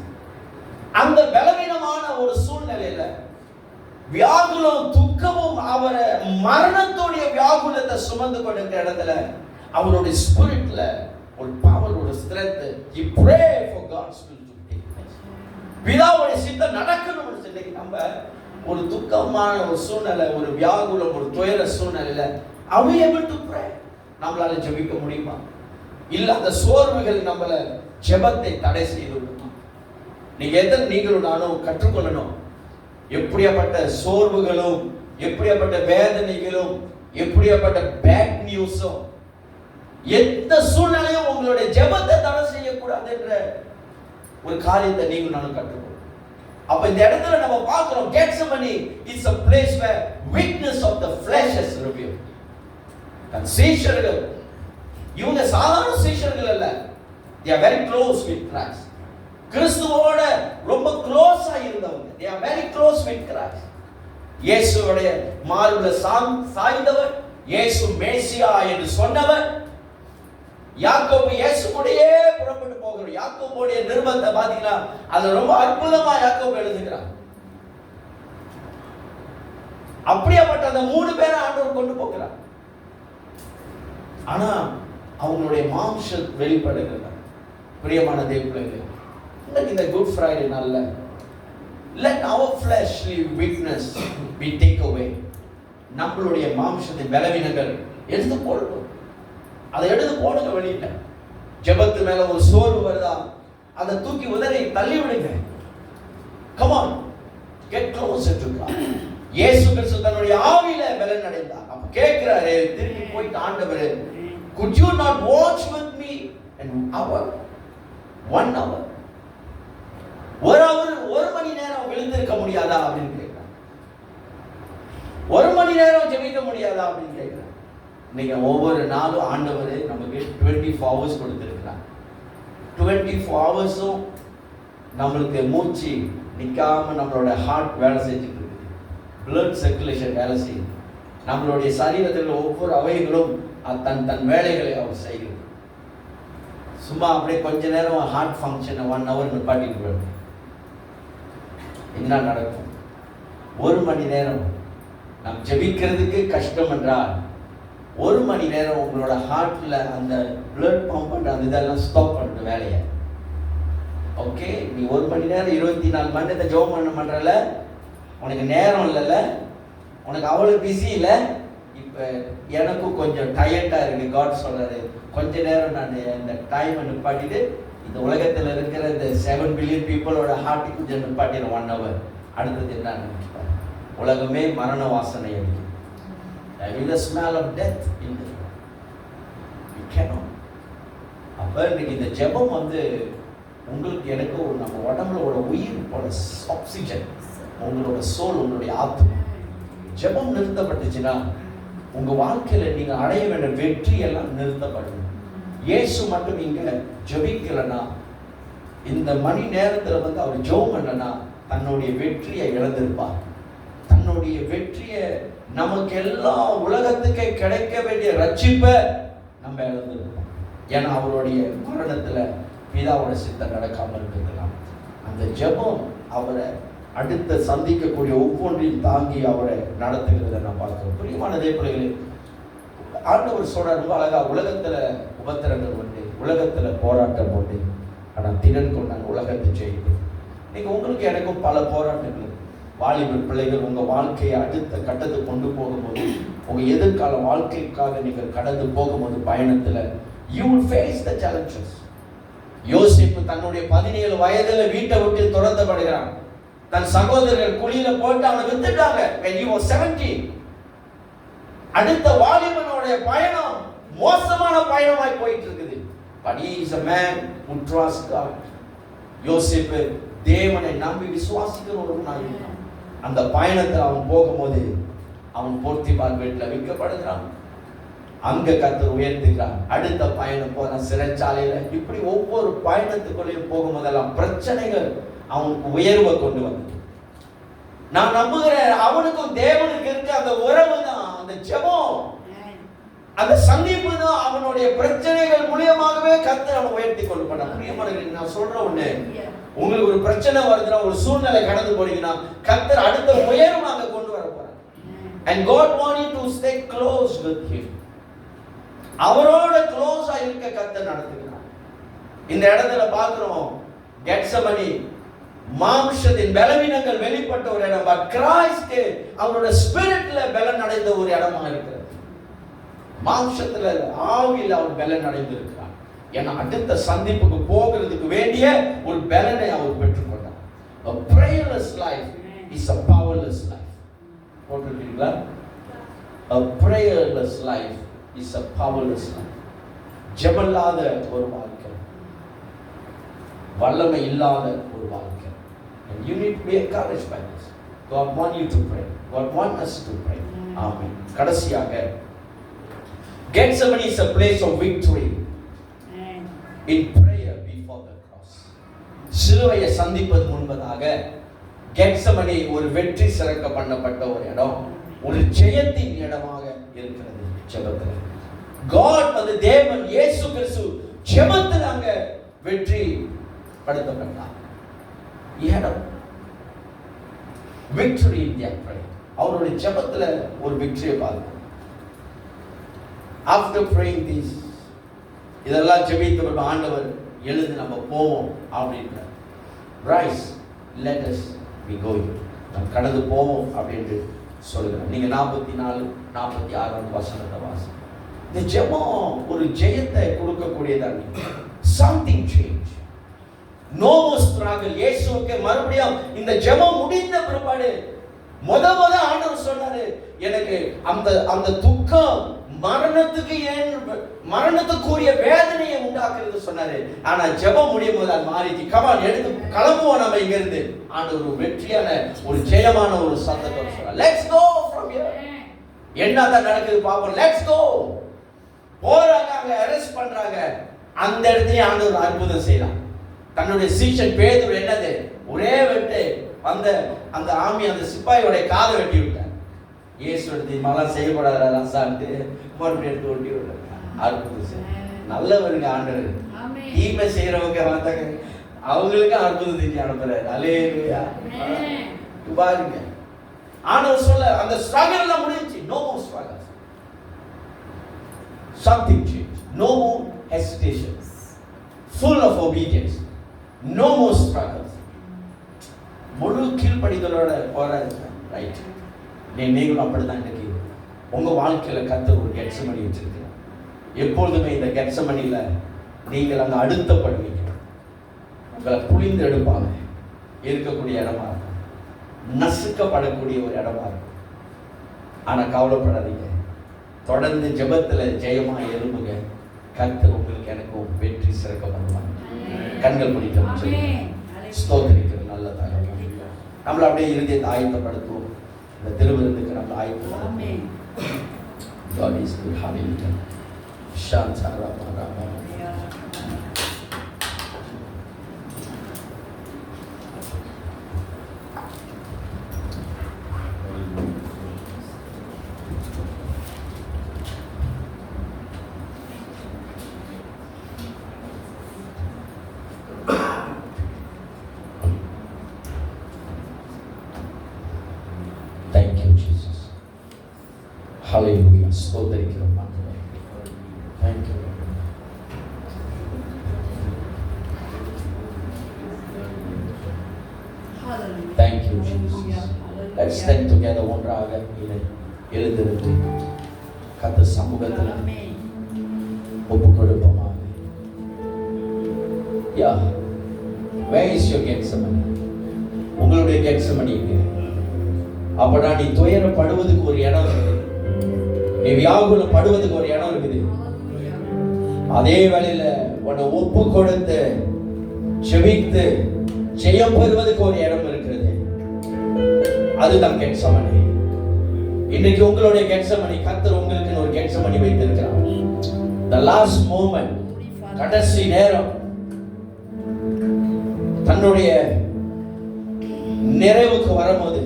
அந்த பலவீனமான ஒரு சூழ்நிலையில வியாகுலம் துக்கமும் அவரை மரணத்துடைய வியாகுலத்தை சுமந்து கொண்ட இடத்துல அவருடைய ஸ்பிரிட்ல ஒரு பவர், ஒரு strength. he pray for God's will to take place. பிதாவுடைய சித்தம் நடக்கணும்னு சொல்லி நம்ம ஒரு துக்கமான ஒரு சூழ்நிலை, ஒரு வியாகுலம், ஒரு துயர சூழ்நிலையில are we able to pray? நம்மளால ஜெபிக்க முடியுமா? இல்ல அந்த சோர்வுகள் நம்மள ஜெபத்தை தடை செய்து விடுமா? நீங்களும் நானும் கற்றுக்கொள்ளணும். எப்படியாப்பட்ட சோர்வுகளும், எப்படியாப்பட்ட வேதனைகளும், எப்படியாப்பட்ட பேட் நியூஸும், எந்த சூழ்நிலையும் உங்களுடைய ஜெபத்தை தடை செய்யக்கூடாது என்ற ஒரு காரியத்தை நீங்களும் நானும் கற்றுக்கொள்ளணும். அப்ப இந்த இடத்துல நம்ம பார்க்கிறோம், Gethsemane is a place where weakness of the flesh is revealed. And சீஷர்கள் இவங்க சாதாரண சீஷர்கள் அல்ல, they are very close with Christ. கிறிஸ்துவோட ரொம்ப க்ளோஸா இருந்தவங்க, they are very close with Christ. இயேசுவுடைய மார்புல சாய்ந்தவர், இயேசு மேசியா என்று சொன்னவர். யாக்கோபு இயேசு கூடயே புறப்பட்டு போகிறார். யாக்கோபுடைய நிருபத்தை பாத்தீங்கன்னா அது ரொம்ப அற்புதமா யாக்கோபு எழுதுகிறார். அப்படியேப்பட்ட அந்த 3 பேரை ஆண்டவர் கொண்டு போகிறார். ஆனா அவங்களுடைய மாம்சம் வெளிப்படுகிறது. பிரியமான தேவ பிள்ளைகளே, இந்த குட் ஃப்ரைடே நாள்ல let our fleshly weakness be take away. நம்மளுடைய மாம்சத்தின் பலவீனங்கள் எடுத்து போடணும். அதை எடுத்து போடுங்க வெளியில. ஜெபத்து மேல ஒரு சோர்வு வருதா, அதை தூக்கி உதறி தள்ளி விடுங்க. come on, get closer to God. இயேசு கிறிஸ்து தன்னுடைய ஆவியில பலன் அடைந்தார். அப்ப கேட்கிறாரே, திரும்பி போயிட்டு ஆண்டவரே, could you not watch with me an hour, 1 hour, ஒரு மணி நேரம் விழுந்திருக்க முடியாதா அப்படின்னு கேட்கிறார். 1 மணி நேரம் ஜெபிக்க முடியாதா அப்படின்னு கேட்கிறார். இன்னைக்கு ஒவ்வொரு நாளும் ஆண்டவர் நமக்கு 24 hours கொடுத்திருக்கிறார். 24 ஹவர்ஸும் நம்மளுக்கு மூச்சு நிக்காம நம்மளோட ஹார்ட் வேலை செஞ்சுட்டு இருக்கு, பிளட் சர்க்குலேஷன் வேலை செய்யுது, நம்மளுடைய சரீரத்தில் ஒவ்வொரு அவயங்களும் தன் வேலைகளை அவர் செய்கிறது. சும்மா அப்படியே கொஞ்ச நேரம் ஹார்ட் ஃபங்க்ஷனை 1 hour நிப்பாட்டிட்டு என்ன நடக்கும்? 1 மணி நேரம் நாம் ஜெபிக்கிறதுக்கு கஷ்டம் என்றால் 1 மணி நேரம் உங்களோட ஹார்ட்ல அந்த பிளட் பம்ப் பண்ற அந்த இதெல்லாம் ஸ்டாப் பண்ணிட்டு வேலையை. ஓகே, நீ 1 மணி நேரம் 24 மணி நேரத்தை ஜெபம் பண்றல, உனக்கு நேரம் இல்லைல்ல, உனக்கு அவ்வளவு பிஸி இல்லை. இப்போ எனக்கும் கொஞ்சம் டயர்டா இருக்கு. காட் சொல்றாரு, கொஞ்ச நேரம் நான் இந்த டைமை நிப்பாட்டிட்டு இந்த உலகத்தில் இருக்கிற இந்த 7 பில்லியன் பீப்புளோட ஹார்ட்டுக்கு கொஞ்சம் நிப்பாட்டிடும் 1 hour. அடுத்தது என்ன? உலகமே மரண வாசனை அடிக்கும். There is the smell of death in the world. You cannot. அப்ப இன்னைக்கு இந்த ஜெபம் உங்களுக்கு எனக்கு நம்ம உடம்புல ஒரு உயிர் போல ஆக்சிஜன். உங்களோட சோல், உங்களுடைய ஆத்மா. ஜெபம் நிறுத்தப்பட்டுச்சுன்னா உங்க வாழ்க்கையில நீங்க அடைய வேண்டிய வெற்றி எல்லாம் நிறுத்தப்படும். இயேசு மட்டும் இங்க ஜெபிக்கலனா, இந்த மணி நேரத்துல அவர் ஜெபம் பண்ணனா தன்னுடைய வெற்றியை இழந்திருப்பார். தன்னுடைய வெற்றியை, நமக்கு எல்லா உலகத்துக்கே கிடைக்க வேண்டிய ரட்சிப்பை நம்ம இழந்திருப்போம். ஏன்னா அவருடைய மரணத்துல பிதாவோட சித்தம் நடக்காமல் இருக்கலாம். அந்த ஜெபம் அவரை அடுத்த சந்திக்கக்கூடிய ஒவ்வொன்றையும் தாங்கி அவரை நடத்துகிறத நான் பார்க்கிறோம். பிரியமான பிள்ளைகளே, ஆண்டவர் சொல்ற ரொம்ப அழகா, உலகத்துல உபத்திரங்கள் உண்டு, உலகத்துல போராட்டம் உண்டு, ஆனா திறன் கொண்டாங்க உலகத்தை ஜெயிக்கும். நீங்க உங்களுக்கு எனக்கும் பல போராட்டங்கள். வாலிபர் பிள்ளைகள் உங்க வாழ்க்கையை அடுத்த கட்டத்துக்கு கொண்டு போகும்போது, உங்க எதிர்கால வாழ்க்கைக்காக நீங்கள் கடந்து போகும்போது பயணத்துல you will face the challenges. யோசேப்பு தன்னுடைய 17 வயதுல வீட்டை விட்டு துரத்தப்படுகிறான். தன் சகோதரர்கள் குழியில போட்டு அவனை வித்துட்டாங்க when he was 17. அடுத்த வாலிபனுடைய பயணம் மோசமான பயணமாய் போயிட்டு இருக்குது. but he is a man who trusts God. யோசேப்பு தேவனை நம்பி விசுவாசிக்கிறவனாக இருந்தான். அந்த பயணத்தில் அவன் போகும்போது அவன் போர்த்திபார் வீட்டில் விற்கப்படுகிறான். அங்க கர்த்தர் உயர்த்துகிறான். அடுத்த பயணம் போன சிறைச்சாலையில. இப்படி ஒவ்வொரு பயணத்துக்குள்ளேயும் போகும்போதெல்லாம் பிரச்சனைகள் அவனுக்கு உயர்வை கொண்டு வந்து, நான் நம்புகிறேன் அவனுக்கும் தேவனுக்கு இருக்க அந்த உறவு தான் அந்த ஜெபம், அந்த சந்திப்பு தான் அவனுடைய பிரச்சனைகள் மூலமாகவே கர்த்தர் அவனை உயர்த்தி கொண்டு போனார். பிரியமானவர்களே, நான் சொல்ற ஒண்ணு, உங்களுக்கு ஒரு பிரச்சனை வருதுன்னா, ஒரு சூழ்நிலை கடந்து போறீங்கன்னா, கர்த்தர் அடுத்த உயர்வாக கொண்டு வர போறார். And God wanted to stay close with him. அவரோட க்ளோஸா இருக்க கர்த்தர் நடத்துகிறார். இந்த இடத்துல பார்க்கிறோம், கெத்செமனி மாம்சத்தின் பலவீனங்கள் வெளிப்பட்ட ஒரு இடம், பட் கிறிஸ்ட் அவரோட ஸ்பிரிட்ல பலன் அடைந்த ஒரு இடமா இருக்கிறது. மாம்சத்துல ஆவியில் அவர் பலன் அடைந்திருக்கிறார். ஏன்னா அடுத்த சந்திப்புக்கு போகிறதுக்கு வேண்டிய ஒரு பலனை அவர் பெற்றுக்கொண்டார். A prayerless life is a powerless life. போட்டுருக்கீங்களா? A prayerless life is a powerless life. ஜெபமில்லாத ஒரு வாழ்க்கை, வல்லமை இல்லாத ஒரு வாழ்க்கை. And you need to be encouraged by this. God wants you to pray. God wants us to pray. Amen. கடைசியாக, Gethsemane is a place of victory in prayer before the cross. சிலுவையை சந்திப்பது முன்பதாக கெத்செமனே ஒரு வெற்றி சிறக்க பண்ணப்பட்ட ஒரு இடம், ஒரு ஜெயத்தின் இடமாக இருக்கிறது. ஜெபத்தில் God, அந்த தேவன் இயேசு கிறிஸ்து ஜெபத்தில் அங்க வெற்றி படுத்தப்பட்டார். He had a victory in that prayer. அவருடைய ஜெபத்துல ஒரு வெற்றியை பார்க்கிறோம். After praying this, இதெல்லாம் ஜெபித்த பிறகு ஆண்டவர் எழுந்து நம்ம போவோம் அப்படின்றார். Rise, let us be going. நாம் கடந்து போவோம் அப்படின்னு சொல்லுகிறார். நீங்க 44, 46 வசனத்தை வாசிங்க. இந்த ஜெபம் ஒரு ஜெயத்தை கொடுக்கக்கூடியதா இருக்கு. Something change. No more struggle. இயேசுவுக்கு மறுபடியும் இந்த ஜெபம் முடிந்த பிற்பாடு முத ஆண்டவர் சொன்னாரு, எனக்கு அந்த துக்கம் மரணத்துக்குரிய வேதனையை உண்டாக்குறது சொன்னாரு. ஆனா ஜெபம் முடியும் போது அது மாறிச்சு. கமான், எடுத்து கிளம்புவோம் நம்ம இங்க இருந்து. ஆண்டவர் ஒரு வெற்றியான ஒரு ஜெயமான ஒரு சத்தத்தை சொன்னார். Let's go from here. என்னதான் நடக்குது பாப்போம். Let's go. போறாங்க, அங்க அரெஸ்ட் பண்றாங்க. அந்த இடத்துலயே ஆண்டவர் அற்புதம் செய்யலாம். தன்னுடைய சீஷன் பேதுரு என்னது, ஒரே வெட்டு அந்த ஆமி அந்த சிப்பாயோட காதை வெட்டி விட்டார். இயேசு எடுத்து மலாம் செய்யப்படாதான் சாப்பிட்டு மறுபடியும் எடுத்து ஒட்டி விட்டார். அற்புதம். நல்லவருங்க ஆண்டவர். தீமை செய்யறவங்க வந்தாங்க, அவங்களுக்கு அற்புதம் செஞ்சு அனுப்புறாரு. அல்லேலூயா. பாருங்க, ஆண்டவர் சொல்ல அந்த ஸ்ட்ரகிள் எல்லாம் முடிஞ்சிச்சு. No more struggles. Something changed. No more hesitation. Full of obedience. No more struggles. முழு கீழ்ப்படிதலோட போறாரு. ரைட். நீங்களும் அப்படிதான் இன்னைக்கு உங்க வாழ்க்கையில கர்த்தர் ஒரு கெத்செமனி வச்சிருக்கிறார். எப்பொழுதுமே இந்த கெத்செமனில நீங்கள் அங்க அழுத்தப்படுவீங்க. உங்களை புளிந்து எடுப்பாங்க. இருக்கக்கூடிய இடமா இருக்கும், நசுக்கப்படக்கூடிய ஒரு இடமா இருக்கும். ஆனா கவலைப்படாதீங்க, தொடர்ந்து ஜெபத்துல ஜெயமா எழும்புங்க. கர்த்தர் உங்களுக்கு எனக்கும் வெற்றி சிறக்க பண்ணுவாங்க. கண்கள் முடிக்க ஸ்தோத்திரிக்கிற நல்ல தகவல். நம்மள அப்படியே இருதயத்தை ஆயத்தப்படுத்துவோம். இந்த திருவிருந்துக்கு நம்ம ஆயத்தப்படுத்துவோம். God is good. Hallelujah. Shanta Rama Rama. Hallelujah. ஸ்தோத்திரிக்கிறோம் ஆண்டவரே. Thank you. Thank you Jesus. Let's stand together ஒன்றாக எழுந்திருந்து கர்த்தர் சமூகத்தில் ஒப்புக்கொடுப்போமா? Yeah. Where is your Gethsemane? உங்களுடைய Gethsemane எங்கே? அப்படா நீ துயரப்படுவதுக்கு ஒரு இடம் இருக்குது, நீ வியாகுலப்படுவதுக்கு ஒரு இடம் இருக்குது. அதே வேளையில உன்னை ஒப்பு கொடுத்து ஜெபித்து ஜெயம் பெறுவதற்கு ஒரு இடம் இருக்கிறது. அதுதான் கெத்செமனே. இன்னைக்கு உங்களுடைய கெத்செமனே, கர்த்தர் உங்களுக்கு ஒரு கெத்செமனே வைத்திருக்கிறார். The last moment, கடைசி நேரம், தன்னுடைய நிறைவுக்கு வரும்போது,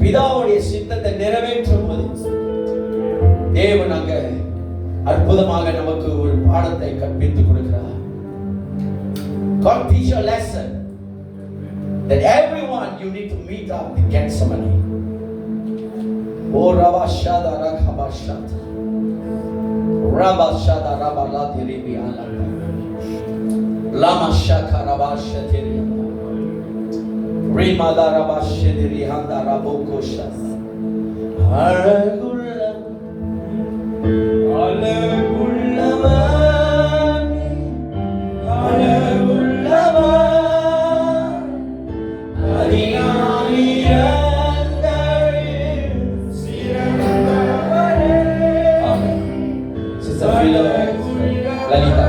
பிதாவுடைய சித்தத்தை நிறைவேற்றும் போது தேவன் அங்க அற்புதமாக நமக்கு ஒரு பாடத்தை கற்பித்துக் கொடுக்கிறார். God teach a lesson that everyone you need to meet up in Gethsemane. Oh Rabashada Rakhabashata Rabashada Rabalati Ribi Alata Lama Shaka Rabashatiri Rimada Rabashidiri Handa Raboko Shasa Aragulla Alagullava Alagullava Adinamira Lalita.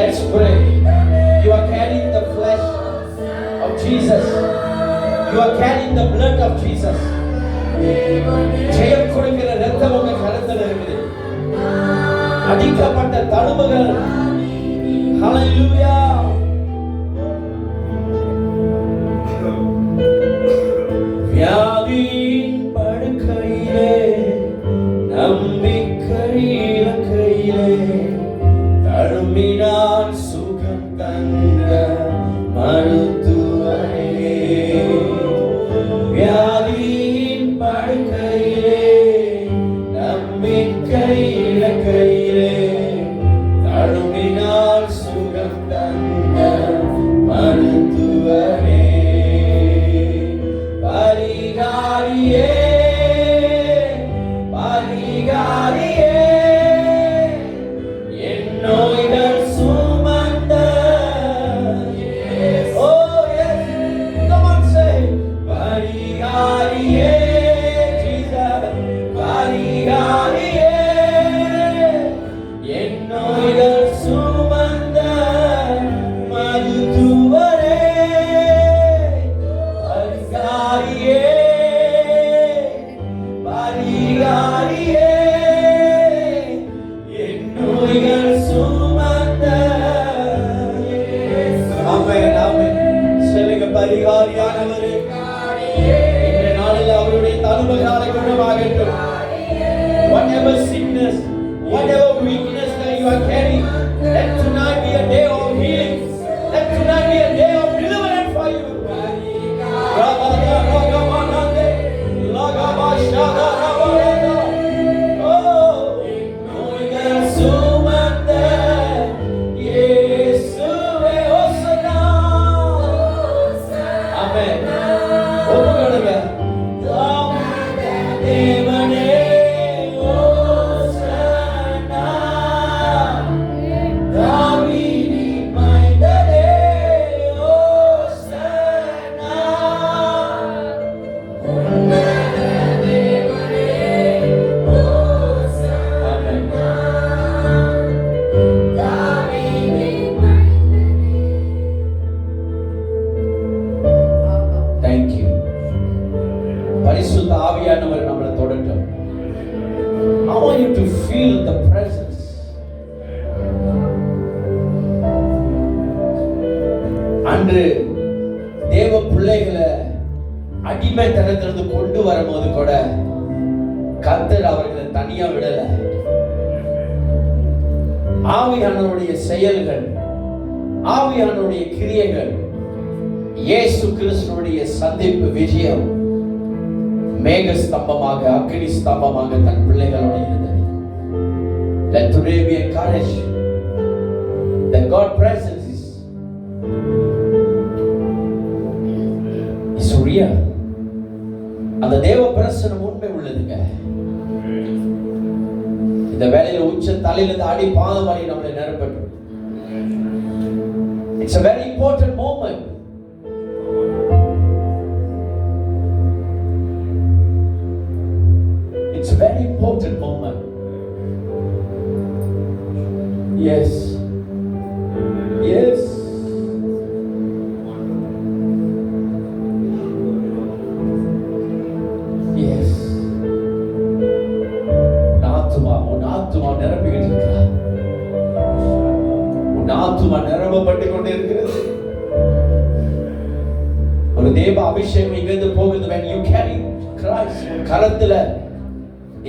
Let's pray. You are carrying the flesh of Jesus. You are carrying the blood of Jesus. ஜெயம் கொடுக்கிற ரத்தம் உங்க கரத்தில் இருக்குது. அடிக்கப்பட்ட தழும்புகள். ஹalleluya. வியாதியின் படுக்கையிலே நம்பிக்கை இலக்கையிலே தழும்பினால் சுகம் தந்த மருத்துவரே, வியாதியின் படுக்கையிலே நம்பிக்கை இலக்கையிலே தழும்பினால் சுகம் தந்த அன்று தேவ பிள்ளைகளை அடிமைத்தனத்திலிருந்து கொண்டு வரும்போது கூட கர்த்தர் அவர்களை தனியா விடல. ஆவியானவருடைய செயல்கள், ஆவியானவருடைய கிரியைகள், இயேசு கிறிஸ்துவுடைய சந்திப்பு விஜயம் மேக ஸ்தம்பமாக, அக்னி ஸ்தம்பமாக தன் பிள்ளைகளோடு இருந்தது. Let today be encouraged that God's presence is real. அந்த தேவ பிரசன்னம் உண்மை உள்ளதுங்க. இந்த வேளையில உச்ச தலையிலிருந்து அடி பாதம் வரை நம்மளை நிரப்பட்டும். It's a very important moment. It's a very important moment. Yes. Yes. Yes. உன் ஆத்துமா நிரம்பிக்கிட்டு இருக்கிறா. உன் ஆத்துமா நிரம்பப்பட்டு கொண்டே இருக்கிறது. ஒரு தேவ அபிஷேகம் இங்கிருந்து போகுது. when you carry Christ, கரத்துல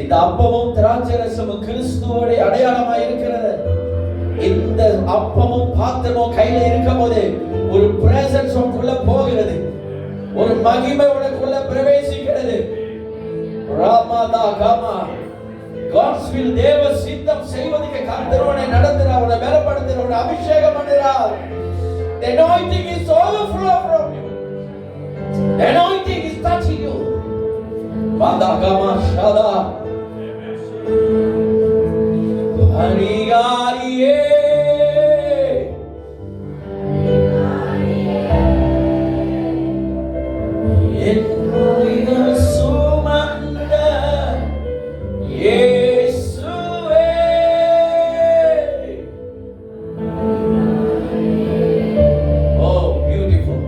இந்த அப்பமும் திராட்சை ரசமும் கிறிஸ்துவோட அடையாளமாக இருக்கிறது. இந்த அப்பமும் பாத்திரமும் கையில இருக்கும் போது ஒரு பிரசன்ஸ் உனக்குள்ள போகிறது, ஒரு மகிமை உனக்குள்ள பிரவேசிக்கிறது. ராமாதா காமா God's will, தேவ சித்தம் செய்வதற்கு கர்த்தரோட நடத்துறார், அவனை பலப்படுத்துறார், அவனை அபிஷேகம் பண்ணுறார். The anointing is overflow from you. The anointing is touching you. Vada gama shada Harigariye Ennoida sumanda Yesuve. Oh, beautiful.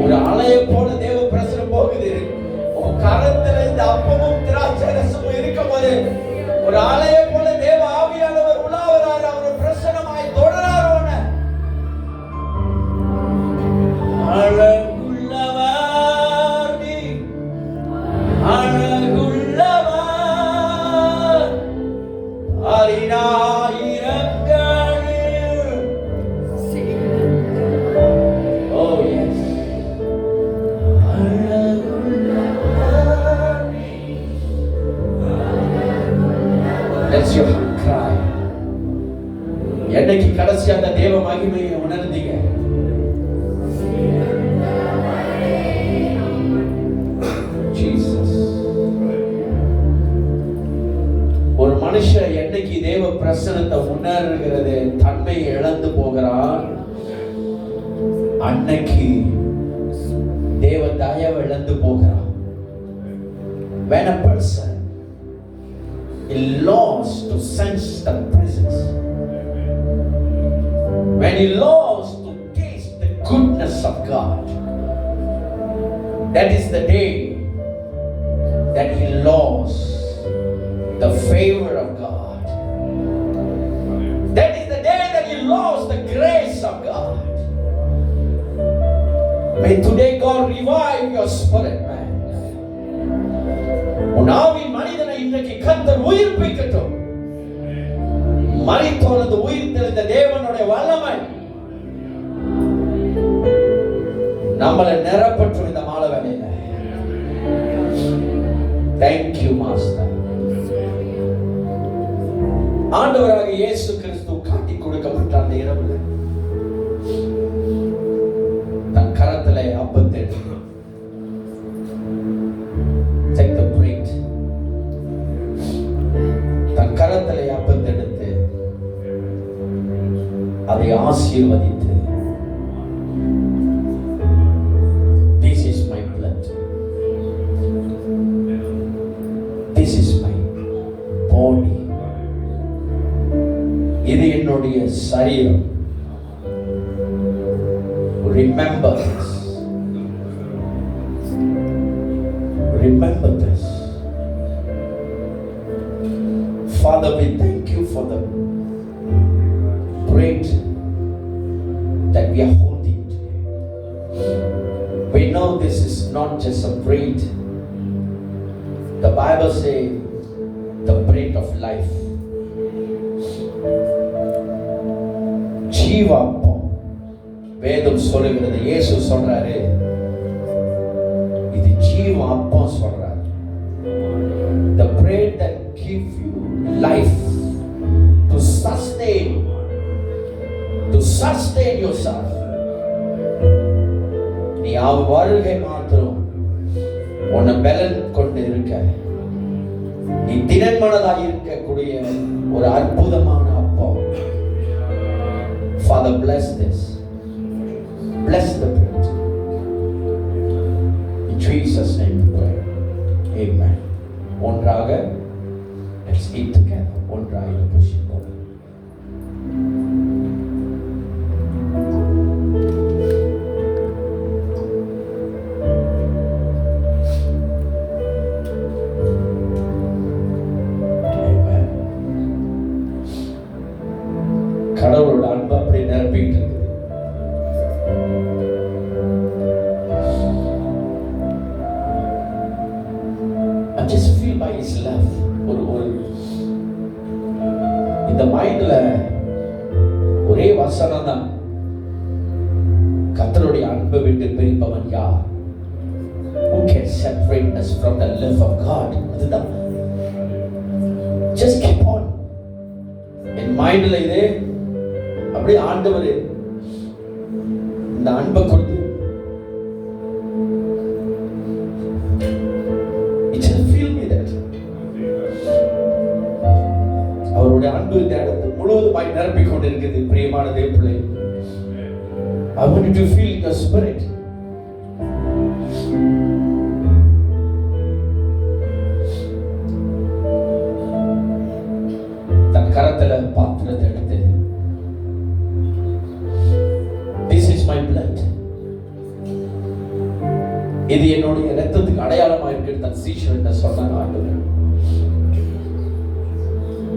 ஒரு அலையை போல தேவ பிரசனம் போகுது. உன் கரத்துல இந்த அப்பமும் திராட்சை ரசமும் இருக்கும்போது ஒரு அலையை போல தேவ ஆவியானவர் உலாவரார். அவர் பிரசனமாய் தொடரார். உன்னை அழகுள்ளவர் நீ, அழகுள்ளவர் ஆயிரங்களில். Oh yes. That's your cry. என்னைக்கு கடைசி அந்த தேவ மகிமையை உணர்ந்தீங்க? Jesus. ஒரு மனுஷன் என்னைக்கு தேவ பிரசன்னத்தை உணர்கிறது தன்மையை இழந்து போகிறான், அன்னைக்கு தேவ தயவை இழந்து போகிறான். When a person is lost to sense the presence, when he lost to taste the goodness of God, that is the day that he lost the favor of God. That is the day that he lost the grace of God. May today God revive your spirit, man. உன் ஆவின் மனிதனை இன்றைக்கு கர்த்தர் உயிர்ப்பிக்கட்டும். மரித்தோனது உயிர் தெளிந்த தேவனுடைய வல்லமை நம்மளை நிரப்பற்றும் இந்த மாலை வேளையில. Thank you, Master. ஆண்டவராக இயேசு கிறிஸ்து காட்டி கொடுக்கப்பட்ட அந்த இரவுல தன் கரத்திலே அப்பத்தை எடுத்து take the bread. தன் கரத்திலே அப்பத்தை எடுத்து அதை ஆசீர்வதித்து, this is my blood, this is my body, இது என்னுடைய சரீரம். Remember this. Remember this. Father, we thank you for the bread we are holding today. We know this is not just a bread. The Bible says the bread of life. ஜீவாப்பம். வேதம் சொல்லுகிறது, இயேசு சொல்றாரு, இது ஜீவாப்பம் சொல்றாரு. The bread that gives you life to sustain yourself. நீ வருகை மாத்திரம் உன்னை பலன் கொண்டு இருக்க, நீ திறன்மனதாக இருக்கக்கூடிய ஒரு அற்புதமான அப்பம். Father, bless this. Bless the bread. In Jesus' name we pray. Amen. ஒன்றாக let's eat together. ஒன்றாக புசிப்போம். கடவுளோட அன்பு அப்படி நிரப்பிட்டு இருக்குது. I just feel by his love. ஒரு இந்த மைண்ட்ல ஒரே வசனம் தான், கர்த்தருடைய அன்பை விட்டு பிரிப்பவன் யார்? Who can separate us from the love of God? அதுதான். Just keep on. என் மைண்ட்ல இதே அப்படியே ஆண்டவர் இந்த அன்பை கொடுத்து அவருடைய அன்பு இந்த இடத்தை முழுவதுமாய் நிரப்பிக் கொண்டிருக்கிறது. பிரியமான தேவர்களே, I want you to feel the spirit. தன் கரத்துல பாத்திரத்தை எடுத்து, this is my blood, இது என்னுடைய இரத்தத்துக்கு அடையாளமா இருக்கு தன் சீஷர்கிட்ட சொன்னாங்க ஆண்டவர்.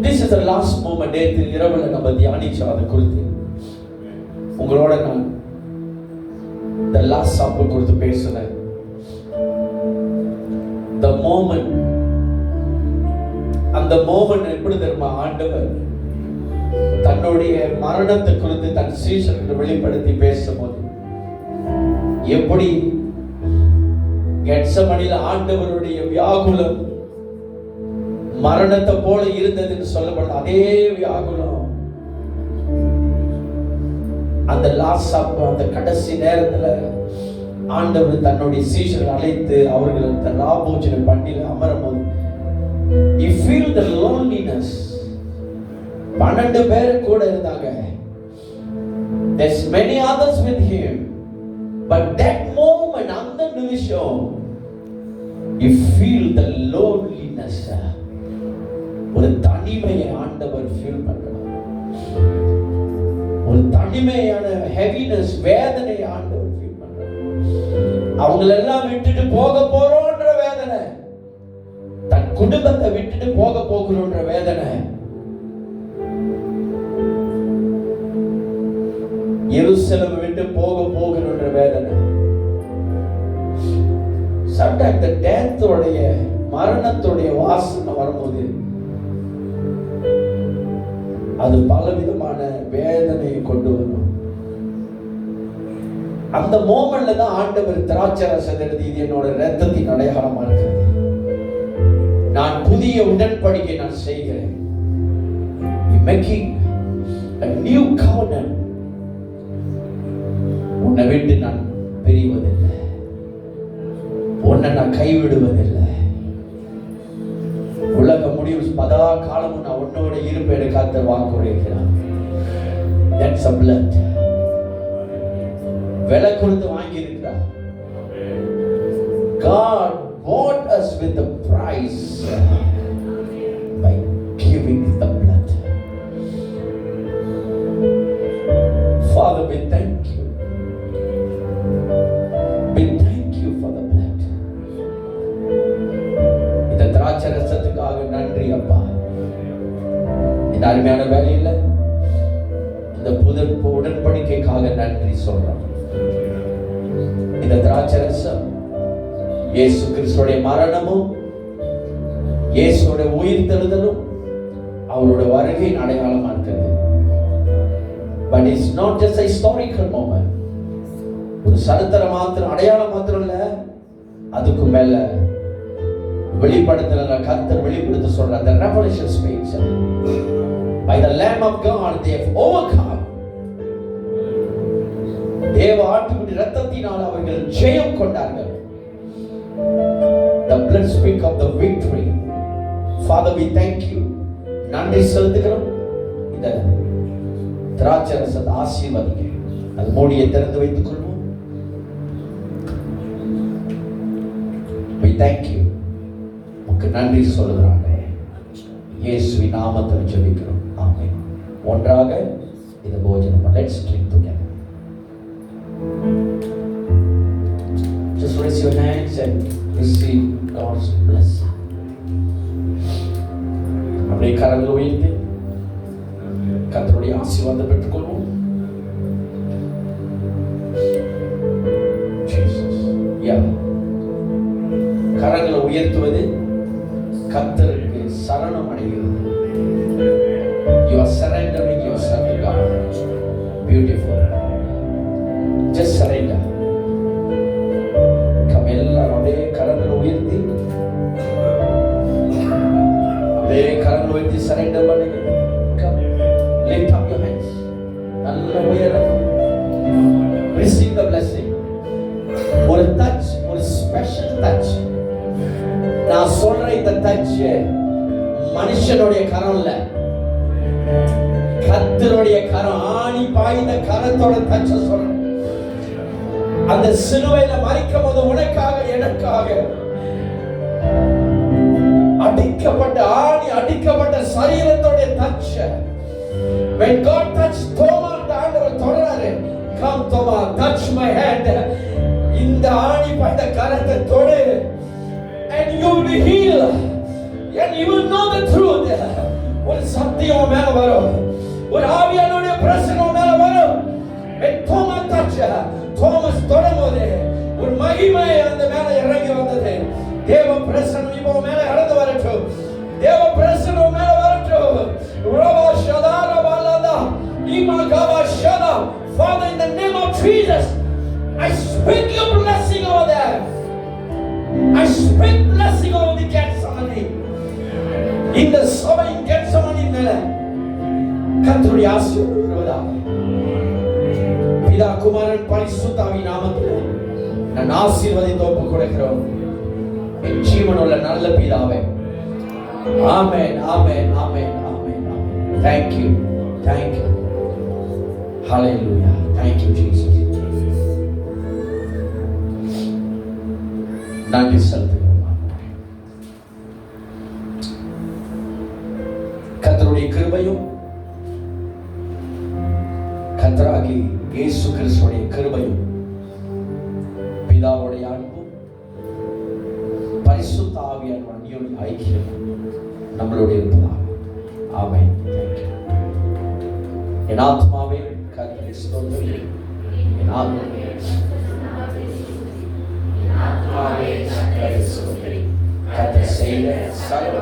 This is the last moment. நேற்று இரவுல நம்ம தியானிச்சோம் அதை குறித்து. உங்களோட நான் the last supper குறித்து பேசுறேன். The moment, அந்த moment எப்படி தெரியுமா, ஆண்டவர் தன்னுடைய மரணத்தை குறித்து தன் சீஷர்களுக்கு வெளிப்படுத்தி பேசும்போது எப்படி கெத்செமனில ஆண்டவருடைய வியாகுலம் மரணத்தை போல இருந்ததுன்னு சொல்லப்படுது. அதே வியாகுலம் அந்த லாஸ்ட் சப்பர், அந்த கடைசி நேரத்துல ஆண்டவர் தன்னுடைய சீஷர்களை அழைத்து அவர்களுக்கு ராபோஜன பண்டிகை அமரும் போது you feel the loneliness. 12 பேர் கூட இருந்தாங்க. There's many others with him, but that moment, அந்த நிமிஷம் you feel the loneliness. ஒரு தனிமையை ஆண்டவர் ஃபீல் பண்றார். ஒரு தனிமையான ஹெவினஸ், வேதனை ஆண்டவர் ஃபீல் பண்றார். அவங்களெல்லாம் விட்டுட்டு போக போறோம்ன்ற வேதனை, தன் குடும்பத்தை விட்டுட்டு போக போகிறோம்ன்ற வேதனை, எருசலேம் விட்டு போக போகிறோம்ன்ற வேதனை. சம்டைம் the death உடைய மரணத்துடைய வாசனை வரும்போது அது பலவிதமான வேதனையை கொண்டு வரும். அந்த மோமெண்ட்ல தான் ஆண்டவர் திராட்சை ரசத்தை எழுதி, இது என்னோட இரத்தத்தின் அடையாளமா இருக்கிறது, நான் புதிய உடன்படிக்கை நான் செய்கிறேன், making a new covenant. உன்னை விட்டு நான் பிரிவதில்லை, உன்னை நான் கைவிடுவதில்லை, உலக முடிவு பதா காலமும் நான் உன்னோட இருப்பேன் காத்த வாக்கு உரைக்கிறான். That's a blood. விலை கொடுத்து வாங்கி இருக்கிறார். God bought us with a price by giving the blood. Father, we thank you. We thank you for the blood. இந்த திராட்சை ரசத்துக்காக நன்றி அப்பா. இந்த அருமையான வேலையில் இந்த புது உடன்படிக்கைக்காக நன்றி சொல்றோம். இந்த திராட்சரசம் இயேசு கிறிஸ்துடைய மரணமும் இயேசுடைய உயிர்த்தெழுதலும் அவருடைய வருகையின் அடையாளமா இருக்கிறது. But it's not just a historical moment. ஒரு சரித்திர மாத்திரம் அடையாளம் மாத்திரம் இல்ல, அதுக்கு மேல வெளிப்படுத்தல கர்த்தர் வெளிப்படுத்த சொல்ற அந்த revelation speaks. By the Lamb of God they have overcome. தேவ ஆட்டுக்குட்டி இரத்தத்தினால் அவர்கள் ஜெயம் கொண்டார்கள். The blood speak of the victory. Father, we thank you. நன்றி செலுத்துகிறோம். இந்த திராட்சரசத்தை ஆசீர்வதிங்க. அது மூடியை திறந்து வைத்துக் கொள்வோம். We thank you. உமக்கு நன்றி சொல்லுகிறாங்க. இயேசுவின் நாமத்தில் ஜெபிக்கிறோம். ஆமென். ஒன்றாக இந்த போஜனம். Let's drink together. Just raise your hands and receive God's blessing. அப்படியே கரங்களை உயர்த்தி கர்த்தருடைய ஆசீர்வாதத்தை பெற்றுக்கொள்வோம். கரங்களை உயர்த்துவது கர்த்தருக்கு சரணம் அடைகிறது. You are surrendering yourself to God. Beautiful. Just surrender. Come எல்லாரும் அப்படியே கரங்களை உயர்த்தி surrender பண்ணுங்க. Come, lift up your hands. நல்ல உயரம். Receive the blessing. ஒரு touch, ஒரு special touch. நான் சொல்ற இந்த touch மனுஷனுடைய கரம் இல்ல, கர்த்தருடைய கரம். ஆணி பாய்ந்த கரத்தோட touch சொல்றேன். அந்த சிலுவையில மரிக்கும் போது உனக்காக எனக்காக அடிக்கப்பட்ட ஆணி அடிக்கப்பட்ட சரீரத்தோட touch. When God touched Thomas, ஆண்டவர் தொடராரு. Come Thomas, touch my hand. இந்த ஆணி பாய்ந்த கரத்தை தொடு. And you will be healed. And you will know the truth. ஒரு சத்தியம் மேல வரும். ஒரு ஆவியானவருடைய பிரசன்னம் மேல வரும். When Thomas touched, Thomas தொடும்போது ஒரு மகிமை அந்த மேல இறங்கி வந்தது. தேவ பிரசன்னம் இப்போ மேல இறங்கி வரட்டும். தேவ பிரசன்னம் மேல வரட்டும். ரபா ஷதாரா பாலதா இமாகாவா ஷதா. Father, in the name of Jesus, I speak your blessing over there. I speak blessing over the Gethsemane. In the சபை Gethsemane மேல கர்த்தருடைய ஆசீர்வாதம் வருவதாக. பிதா குமாரன் பரிசுத்த ஆவியின் நாமத்திலே நான் ஆசீர்வதித்து ஒப்புக் கொடுக்கிறோம். என் ஜீவனுள்ள நல்ல பிதாவே. ஆமென், ஆமென், ஆமென், ஆமென், ஆமென். Thank you. Thank you. Hallelujah. Thank you, Jesus. நன்றி செலுத்துகிறோம். கர்த்தருடைய கிருபையும் கர்த்தராகிய இயேசு கிறிஸ்துவின் கிருபையும் பிதாவுடைய அன்பும் பரிசுத்த ஆவியானவர் அந்யோன்ய ஐக்கியம் நம்மளுடைய இருப்பதாக. ஆமென். என் ஆத்மாவே கர்த்தரை ஸ்தோத்திரி. என் ஆத்மாவே கர்த்தரை ஸ்தோத்திரி. கர்த்தர் செய்த சகல